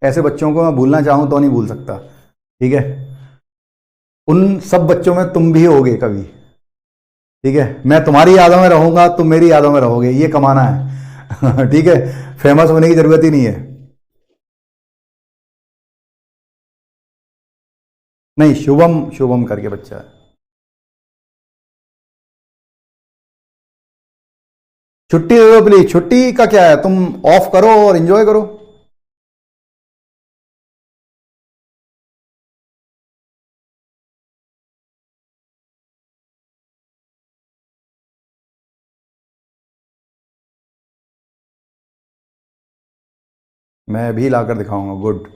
ऐसे बच्चों को मैं भूलना चाहूं तो नहीं भूल सकता, ठीक है। उन सब बच्चों में तुम भी होगे कभी, ठीक है, मैं तुम्हारी यादों में रहूंगा, तुम मेरी यादों में रहोगे, ये कमाना है। ठीक है, फेमस होने की जरूरत ही नहीं है। नहीं, शुभम, शुभम करके बच्चा है। छुट्टी दे दो प्लीज, छुट्टी का क्या है, तुम ऑफ करो और एंजॉय करो। मैं भी लाकर दिखाऊंगा, गुड।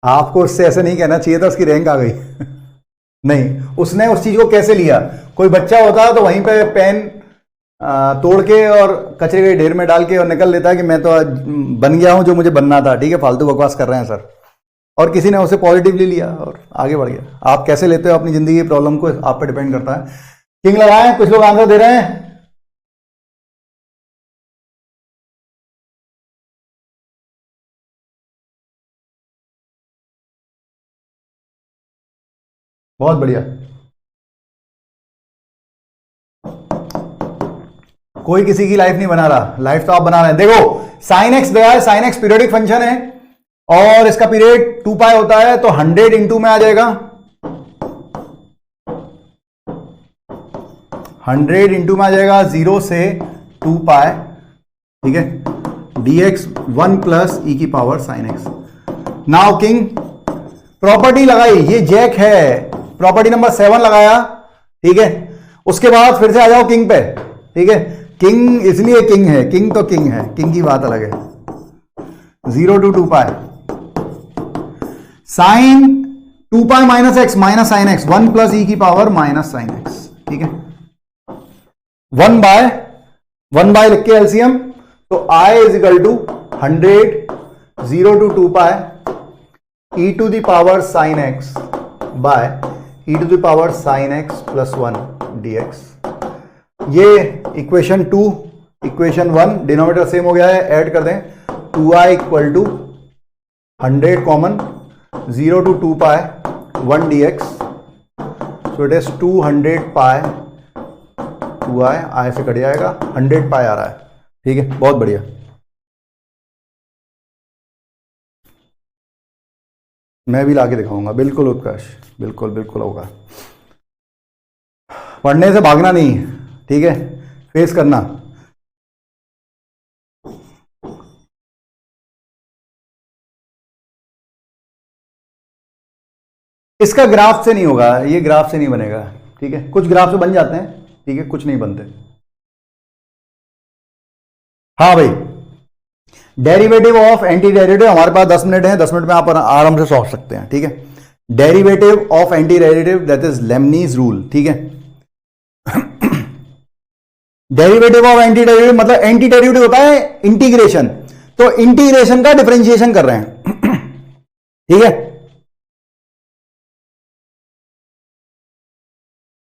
आपको उससे ऐसे नहीं कहना चाहिए था उसकी रैंक आ गई। नहीं, उसने उस चीज को कैसे लिया, कोई बच्चा होता तो वहीं पे पेन तोड़ के और कचरे के ढेर में डाल के और निकल लेता है कि मैं तो आज बन गया हूं जो मुझे बनना था, ठीक है, फालतू बकवास कर रहे हैं सर। और किसी ने उसे पॉजिटिवली लिया और आगे बढ़ गया। आप कैसे लेते हो अपनी जिंदगी की प्रॉब्लम को, आप पे डिपेंड करता है किंग लगाएं, कुछ लोग आंसर दे रहे हैं। बहुत बढ़िया, कोई किसी की लाइफ नहीं बना रहा, लाइफ तो आप बना रहे हैं। देखो साइन एक्स दिया है, साइन एक्स पीरियोडिक फंक्शन है और इसका पीरियड 2 पाई होता है, तो 100 इंटू में आ जाएगा, 100 इंटू में आ जाएगा 0 से 2 पाई, ठीक है, dx 1 प्लस e की power sine x. Now king property लगाई, ये जैक है, प्रॉपर्टी नंबर 7 लगाया, ठीक है। उसके बाद फिर से आ जाओ किंग पे, ठीक है। किंग इसलिए किंग है, किंग तो किंग है, किंग की बात अलग है। 0 to 2 pi sine 2 pi minus x minus sine x, 1 plus e की पावर माइनस साइन एक्स, ठीक है। 1 बाय लिख के एलसीएम, तो I is equal to 100 0 to 2 pi e to the power sine x by e to the power sine x plus 1 dx। ये equation 2 equation 1 denominator same हो गया है, add कर दें, 2i equal to 100 common 0 to 2 pi 1 dx, so it is 200 pi 2i, i से cut जाएगा, 100 पाई आ रहा है, ठीक है। बहुत बढ़िया, मैं भी लाके दिखाऊंगा, बिल्कुल उत्कर्ष, बिल्कुल बिल्कुल होगा। पढ़ने से भागना नहीं, ठीक है, फेस करना। इसका ग्राफ से नहीं होगा, ये ग्राफ से नहीं बनेगा, ठीक है। कुछ ग्राफ से बन जाते हैं, ठीक है, कुछ नहीं बनते। हाँ भाई, डेरिवेटिव ऑफ एंटी डेरिवेटिव, हमारे पास 10 मिनट है, 10 मिनट में आप आराम से सोच सकते हैं, ठीक है। Derivative of anti derivative that is Leibniz rule, ठीक है। डेरिवेटिव ऑफ एंटी डेरिवेटिव मतलब एंटी डेरिवेटिव होता है इंटीग्रेशन, तो इंटीग्रेशन का डिफरेंशिएशन कर रहे हैं, ठीक है।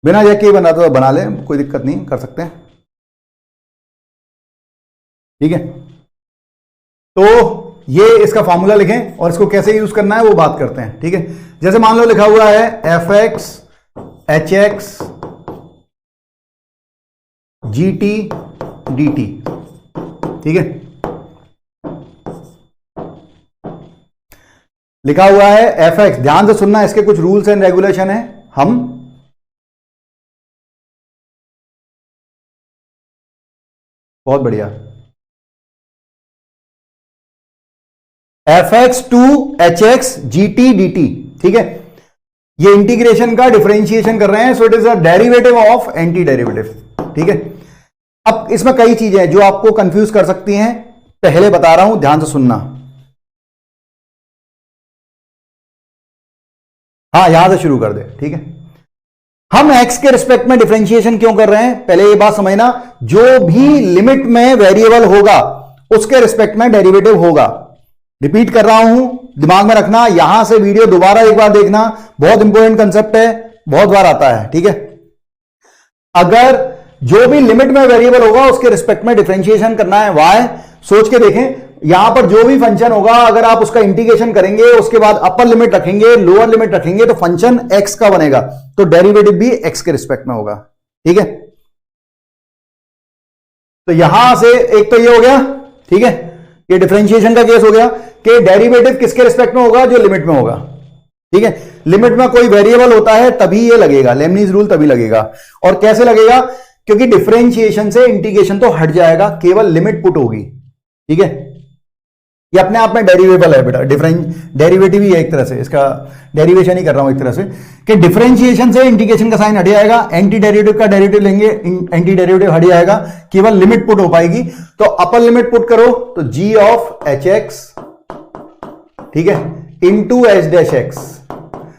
बिना जैक के बना तो बना ले, कोई दिक्कत नहीं, कर सकते हैं, ठीक है। तो ये इसका फॉर्मूला लिखें और इसको कैसे यूज करना है वो बात करते हैं, ठीक है। जैसे मान लो लिखा हुआ है F x H x g t d t, ठीक है। लिखा हुआ है एफ एक्स, ध्यान से सुनना, इसके कुछ रूल्स एंड रेगुलेशन है, हम बहुत बढ़िया, f x to h x g t d t, ठीक है। ये इंटीग्रेशन का डिफरेंशिएशन कर रहे हैं, so it is a derivative of anti derivative, ठीक है। अब इसमें कई चीजें हैं जो आपको कंफ्यूज कर सकती हैं, पहले बता रहा हूं, ध्यान से सुनना। हाँ, यहां से शुरू कर दे, ठीक है। हम x के रिस्पेक्ट में डिफरेंशिएशन क्यों कर रहे हैं, पहले ये बात समझना, जो भी लिमिट में वेरिएबल होगा उसके रिस्पेक्ट में डेरिवेटिव होगा। रिपीट कर रहा हूं, दिमाग में रखना, यहां से वीडियो दोबारा एक बार देखना, बहुत इंपॉर्टेंट कंसेप्ट है, बहुत बार आता है, ठीक है। अगर जो भी लिमिट में वेरिएबल होगा उसके रिस्पेक्ट में डिफरेंशिएशन करना है y, सोच के देखें, यहां पर जो भी फंक्शन होगा अगर आप उसका इंटीग्रेशन करेंगे, उसके बाद अपर लिमिट रखेंगे, लोअर लिमिट रखेंगे, तो फंक्शन x का बनेगा, तो डेरिवेटिव भी x के रिस्पेक्ट में होगा, ठीक है। तो यहां से एक तो ये हो गया, ठीक है, ये डिफरेंशिएशन का केस हो गया कि डेरिवेटिव किसके रिस्पेक्ट में होगा, जो लिमिट में होगा, ठीक है। लिमिट में कोई वेरिएबल होता है तभी ये लगेगा, लेमनीज रूल तभी लगेगा। और कैसे लगेगा, क्योंकि डिफरेंशिएशन से इंटीग्रेशन तो हट जाएगा, केवल लिमिट पुट होगी, ठीक है। ये अपने आप में डेरिवेबल है बेटा, डेरिवेटिव ही है एक तरह से, इसका डेरिवेशन ही कर रहा हूं एक तरह से, कि डिफरेंशिएशन से इंटीग्रेशन का साइन हट जाएगा, एंटी डेरिवेटिव का डेरिवेटिव लेंगे, एंटी डेरिवेटिव हट जाएगा, केवल लिमिट पुट हो पाएगी। तो अपर लिमिट पुट करो तो g ऑफ एच एक्स, ठीक है, इंटू एच डैश एक्स।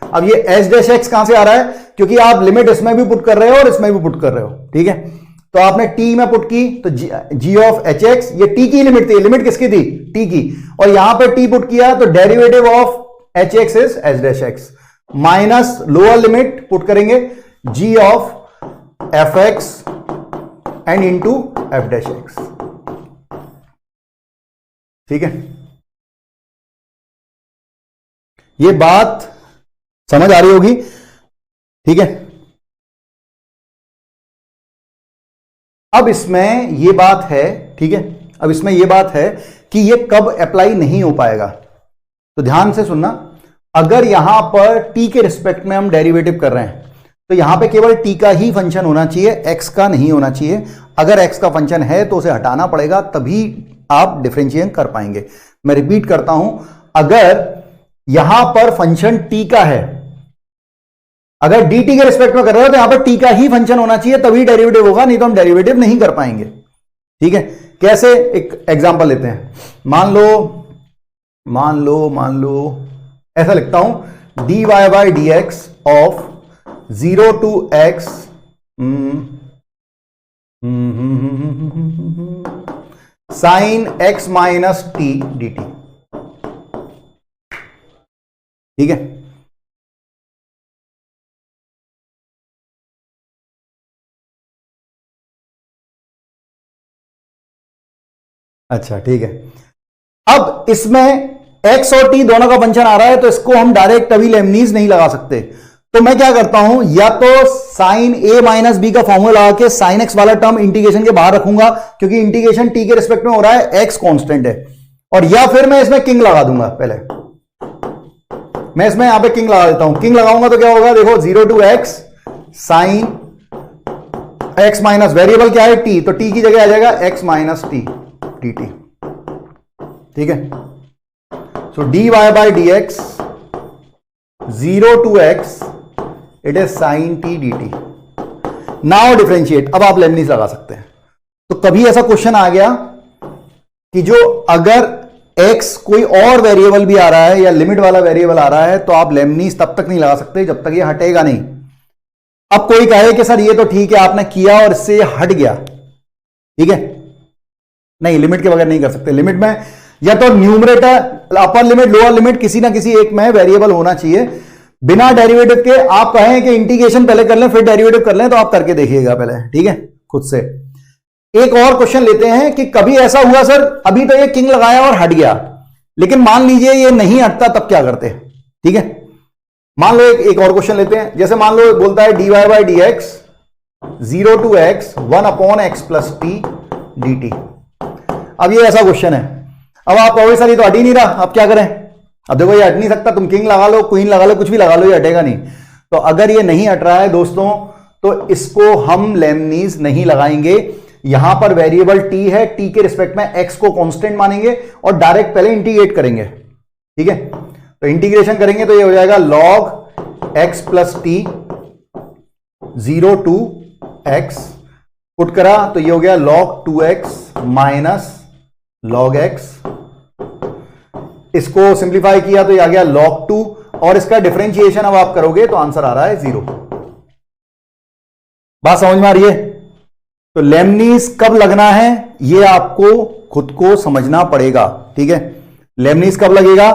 अब ये एच डैश एक्स कहां से आ रहा है, क्योंकि आप लिमिट इसमें भी पुट कर रहे हो और इसमें भी पुट कर रहे हो, ठीक है। तो आपने t में पुट की तो g ऑफ एच एक्स, ये t की लिमिट थी, लिमिट किसकी थी, t की, और यहां पे t पुट किया तो derivative of H x is H dash x, minus lower limit put करेंगे g of F x and into F dash x. ठीक है, ये बात समझ आ रही होगी। ठीक है, अब इसमें ये बात है, ठीक है, अब इसमें ये बात है कि ये कब अप्लाई नहीं हो पाएगा। तो ध्यान से सुनना, अगर यहां पर t के रिस्पेक्ट में हम डेरिवेटिव कर रहे हैं तो यहां पे केवल t का ही फंक्शन होना चाहिए, x का नहीं होना चाहिए। अगर x का फंक्शन है तो उसे हटाना पड़ेगा, तभी आप डिफरेंशिएट कर पाएंगे। मैं रिपीट करता हूं, अगर यहां पर फंक्शन t का है, अगर dt के रिस्पेक्ट में कर रहे हो तो यहां पर t का ही फंक्शन होना चाहिए, तभी डेरिवेटिव होगा, नहीं तो हम डेरिवेटिव नहीं कर पाएंगे। ठीक है, कैसे? एक एग्जांपल लेते हैं। मान लो ऐसा लिखता हूं, dy by d x of 0 to x sine x minus t d t. ठीक है, अच्छा ठीक है। अब इसमें x और t दोनों का फंक्शन आ रहा है, तो इसको हम डायरेक्ट अभी लेमनीज नहीं लगा सकते। तो मैं क्या करता हूं, या तो साइन a माइनस बी का फॉर्मूला लगा के साइन x वाला टर्म इंटीग्रेशन के बाहर रखूंगा, क्योंकि इंटीग्रेशन t के रिस्पेक्ट में हो रहा है, x कांस्टेंट है। और या फिर मैं इसमें किंग लगा दूंगा। पहले मैं इसमें यहां पे किंग लगा देता हूं। किंग लगाऊंगा तो क्या होगा, देखो 0 to x sine x minus variable क्या है t, तो t की जगह आ जाएगा x minus t d t. ठीक है, so dy by d x 0 to x it is sine t d t. Now differentiate, अब आप लेमनीज लगा सकते हैं। तो कभी ऐसा क्वेश्चन आ गया कि जो अगर x कोई और वेरिएबल भी आ रहा है या लिमिट वाला वेरिएबल आ रहा है, तो आप लेमनीज तब तक नहीं लगा सकते जब तक ये हटेगा नहीं। अब कोई कहे कि सर ये तो ठीक है आपने किया और इससे ये हट गया, ठीक है, नहीं, लिमिट के बगैर नहीं कर सकते। लिमिट में या तो न्यूमरेटर, अपर लिमिट, लोअर लिमिट, किसी ना किसी एक में वेरिएबल होना चाहिए। बिना डेरिवेटिव के आप कहें कि इंटीग्रेशन पहले कर लें फिर डेरिवेटिव कर लें, तो आप करके देखिएगा पहले, ठीक है, खुद से। एक और क्वेश्चन लेते हैं कि कभी ऐसा हुआ सर अभी तो ये किंग लगाया और हट गया, लेकिन मान लीजिए ये नहीं हटता, तब क्या करते हैं? ठीक है, मान लो एक और क्वेश्चन लेते हैं। जैसे मान लो बोलता है dy by d x 0 to x 1 upon x plus t d t. अब ये ऐसा क्वेश्चन है, अब आप कहोगे सर ये तो हट ही नहीं रहा, अब क्या करें? अब देखो ये हट नहीं सकता, तुम किंग लगा लो, क्वीन लगा लो, कुछ भी लगा लो, ये हटेगा नहीं। तो अगर ये नहीं हट रहा है दोस्तों, तो इसको हम लेमनीज नहीं लगाएंगे। यहां पर वेरिएबल t है, t के रिस्पेक्ट में x को कांस्टेंट मानेंगे और डायरेक्ट पहले इंटीग्रेट करेंगे। ठीक है, तो इंटीग्रेशन करेंगे तो ये हो जाएगा log x plus t 0 to x, put करा तो ये हो गया log 2x minus log x। इसको सिंप्लीफाई किया तो ये आ गया log 2, और इसका डिफरेंशिएशन अब आप करोगे तो आंसर आ रहा है 0। बात समझ में आ रही है? तो लेमनीज कब लगना है ये आपको खुद को समझना पड़ेगा। ठीक है, लेमनीज कब लगेगा?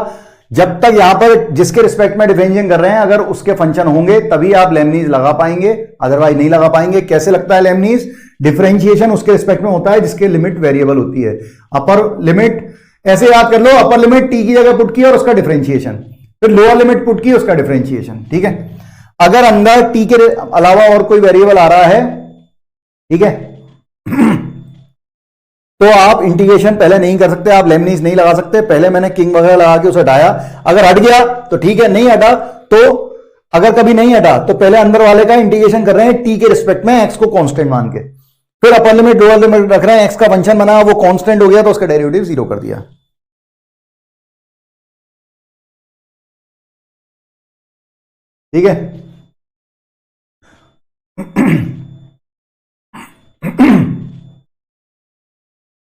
जब तक यहां पर जिसके रिस्पेक्ट में डिफरेंशिएशन कर रहे हैं अगर उसके फंक्शन होंगे तभी आप लेमनीज लगा पाएंगे, अदरवाइज नहीं लगा पाएंगे। कैसे लगता है लेमनीज? डिफरेंशिएशन उसके रिस्पेक्ट में होता है जिसके लिमिट वेरिएबल होती है। अपर लिमिट ऐसे याद कर लो, अपर लिमिट टी की जगह पुट की और उसका डिफरेंशिएशन, फिर लोअर लिमिट पुट की उसका डिफरेंशिएशन। ठीक है, अगर अंदर टी के अलावा और कोई वेरिएबल आ रहा है, ठीक है, तो आप इंटीग्रेशन पहले नहीं कर सकते, आप लेमनीज नहीं लगा सकते। पहले मैंने किंग वगैरह लगा के उसे हटाया, अगर हट गया तो ठीक है, नहीं हटा तो अगर कभी नहीं हटा तो पहले अंदर वाले का इंटीग्रेशन कर रहे हैं टी के रिस्पेक्ट में, एक्स को कांस्टेंट मान के, फिर अपर लिमिट लोअर लिमिट रख रहे हैं, एक्स का फंक्शन बना वो कांस्टेंट हो गया तो उसका डेरिवेटिव 0 कर दिया। ठीक है,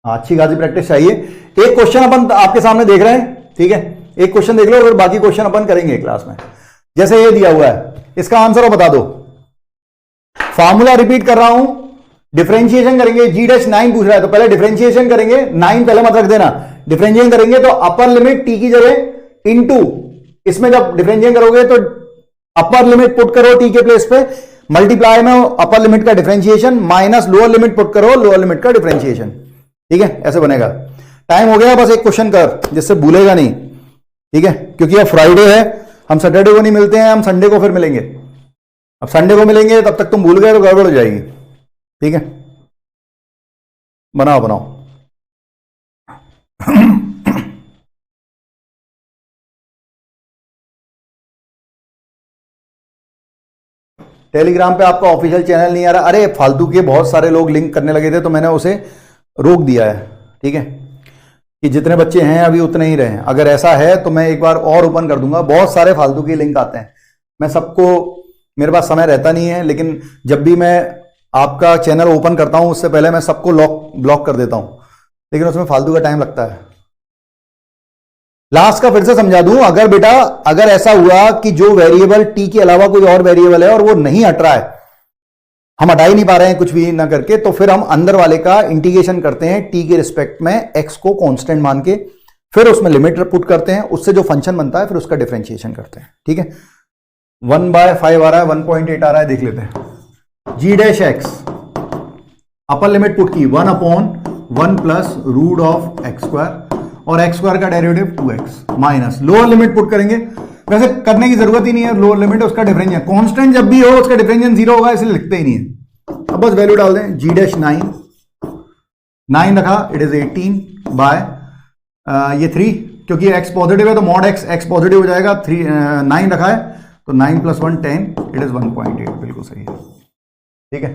अच्छी खासी प्रैक्टिस चाहिए। एक क्वेश्चन अपन आपके सामने देख रहे हैं, ठीक है, एक क्वेश्चन देख लो, फिर बाकी क्वेश्चन अपन करेंगे क्लास में। जैसे ये दिया हुआ है, इसका आंसर वो बता दो। फॉर्मूला रिपीट कर रहा हूं, डिफरेंशिएशन करेंगे, g-9 पूछ रहा है तो पहले डिफरेंशिएशन करेंगे, 9 पहले मत रख देना। डिफरेंशिएशन करेंगे तो अपर लिमिट t की जगह इनटू, इसमें जब डिफरेंशिएशन करोगे तो अपर लिमिट पुट करो t के प्लेस पे, मल्टीप्लाई में अपर लिमिट का differentiation minus lower limit put करो, लोअर लिमिट का डिफरेंशिएशन। ठीक है, ऐसे बनेगा। टाइम हो गया, बस एक क्वेश्चन कर जिससे भूलेगा नहीं। ठीक है, क्योंकि अब फ्राइडे है, हम सैटरडे को नहीं मिलते हैं, हम संडे को फिर मिलेंगे। अब संडे को मिलेंगे, तब तक तुम भूल गए तो गड़बड़ हो जाएगी। ठीक है, बनाओ बनाओ। टेलीग्राम पे आपका ऑफिशियल चैनल नहीं आ रहा, अरे फालतू के बहुत सारे लोग लिंक करने लगे थे तो मैंने उसे रोक दिया है। ठीक है, कि जितने बच्चे हैं अभी उतने ही रहे। अगर ऐसा है तो मैं एक बार और ओपन कर दूंगा। बहुत सारे फालतू के लिंक आते हैं, मैं सबको, मेरे पास समय रहता नहीं है, लेकिन जब भी मैं आपका चैनल ओपन करता हूं उससे पहले मैं सबको ब्लॉक कर देता हूं, लेकिन उसमें फालतू का टाइम लगता है। लास्ट का फिर से समझा दूं, अगर बेटा अगर ऐसा हुआ कि जो वेरिएबल टी के अलावा कोई और वेरिएबल है और वो नहीं हट रहा है, हम हटा ही नहीं पा रहे हैं कुछ भी ना करके, तो फिर हम अंदर वाले का इंटीग्रेशन करते हैं टी के रिस्पेक्ट में, एक्स को कांस्टेंट मान के, फिर उसमें लिमिट पुट करते हैं, उससे जो फंक्शन बनता है फिर उसका डिफरेंशिएशन करते हैं। ठीक है, 1/5 आ रहा है, 1.8 आ रहा है, देख लेते हैं। G dash x upper limit put की 1/1 plus root of x square, और एक्स स्क्वायर का derivative 2x minus lower limit put करेंगे। वैसे करने की जरूरत ही नहीं है, लोअर लिमिट उसका डिफरेंशियल कांस्टेंट जब भी हो उसका डिफरेंशियल 0 होगा, इसलिए लिखते ही नहीं है। अब बस वैल्यू डाल दें, जी डैश 9 रखा, इट इज 18 बाय ये 3, क्योंकि एक्स पॉजिटिव है तो मॉड एक्स पॉजिटिव हो जाएगा। 9 रखा है तो 9 + 1 10, इट इज 1.8, बिल्कुल सही है। ठीक है,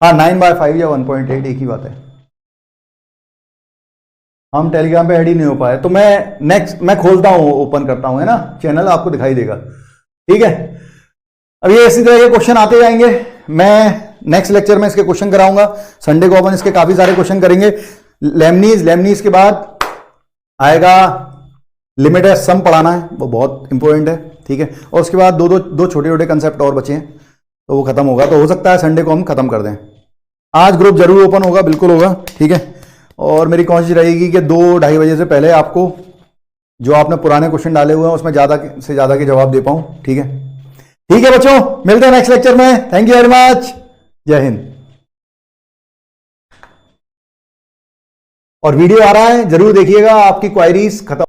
हाँ 9/5 या 1.8 एक ही बात है। हम टेलीग्राम पे ऐड ही नहीं हो पाए, तो मैं खोलता हूं, ओपन करता हूं, है ना, चैनल आपको दिखाई देगा। ठीक है, अब ये इसी तरह के क्वेश्चन आते जाएंगे, मैं नेक्स्ट लेक्चर में इसके क्वेश्चन कराऊंगा। संडे को अपन इसके काफी सारे क्वेश्चन करेंगे। लेमनीज के बाद आएगा लिमिट है सम पढ़ाना है, वो बहुत इंपॉर्टेंट है। ठीक है, और उसके बाद दो छोटे छोटे कंसेप्ट और बचे हैं, तो वो खत्म होगा, तो हो सकता है संडे को हम खत्म कर दें। आज ग्रुप जरूर ओपन होगा, बिल्कुल होगा। ठीक है, और मेरी कोशिश रहेगी कि 2-2:30 बजे से पहले आपको जो आपने पुराने क्वेश्चन डाले हुए हैं उसमें ज्यादा से ज्यादा के जवाब दे पाऊं। ठीक है, ठीक है बच्चों, मिलते हैं नेक्स्ट लेक्चर में। थैंक यू वेरी मच, जय हिंद। और वीडियो आ रहा है, जरूर देखिएगा, आपकी क्वायरीज खत्म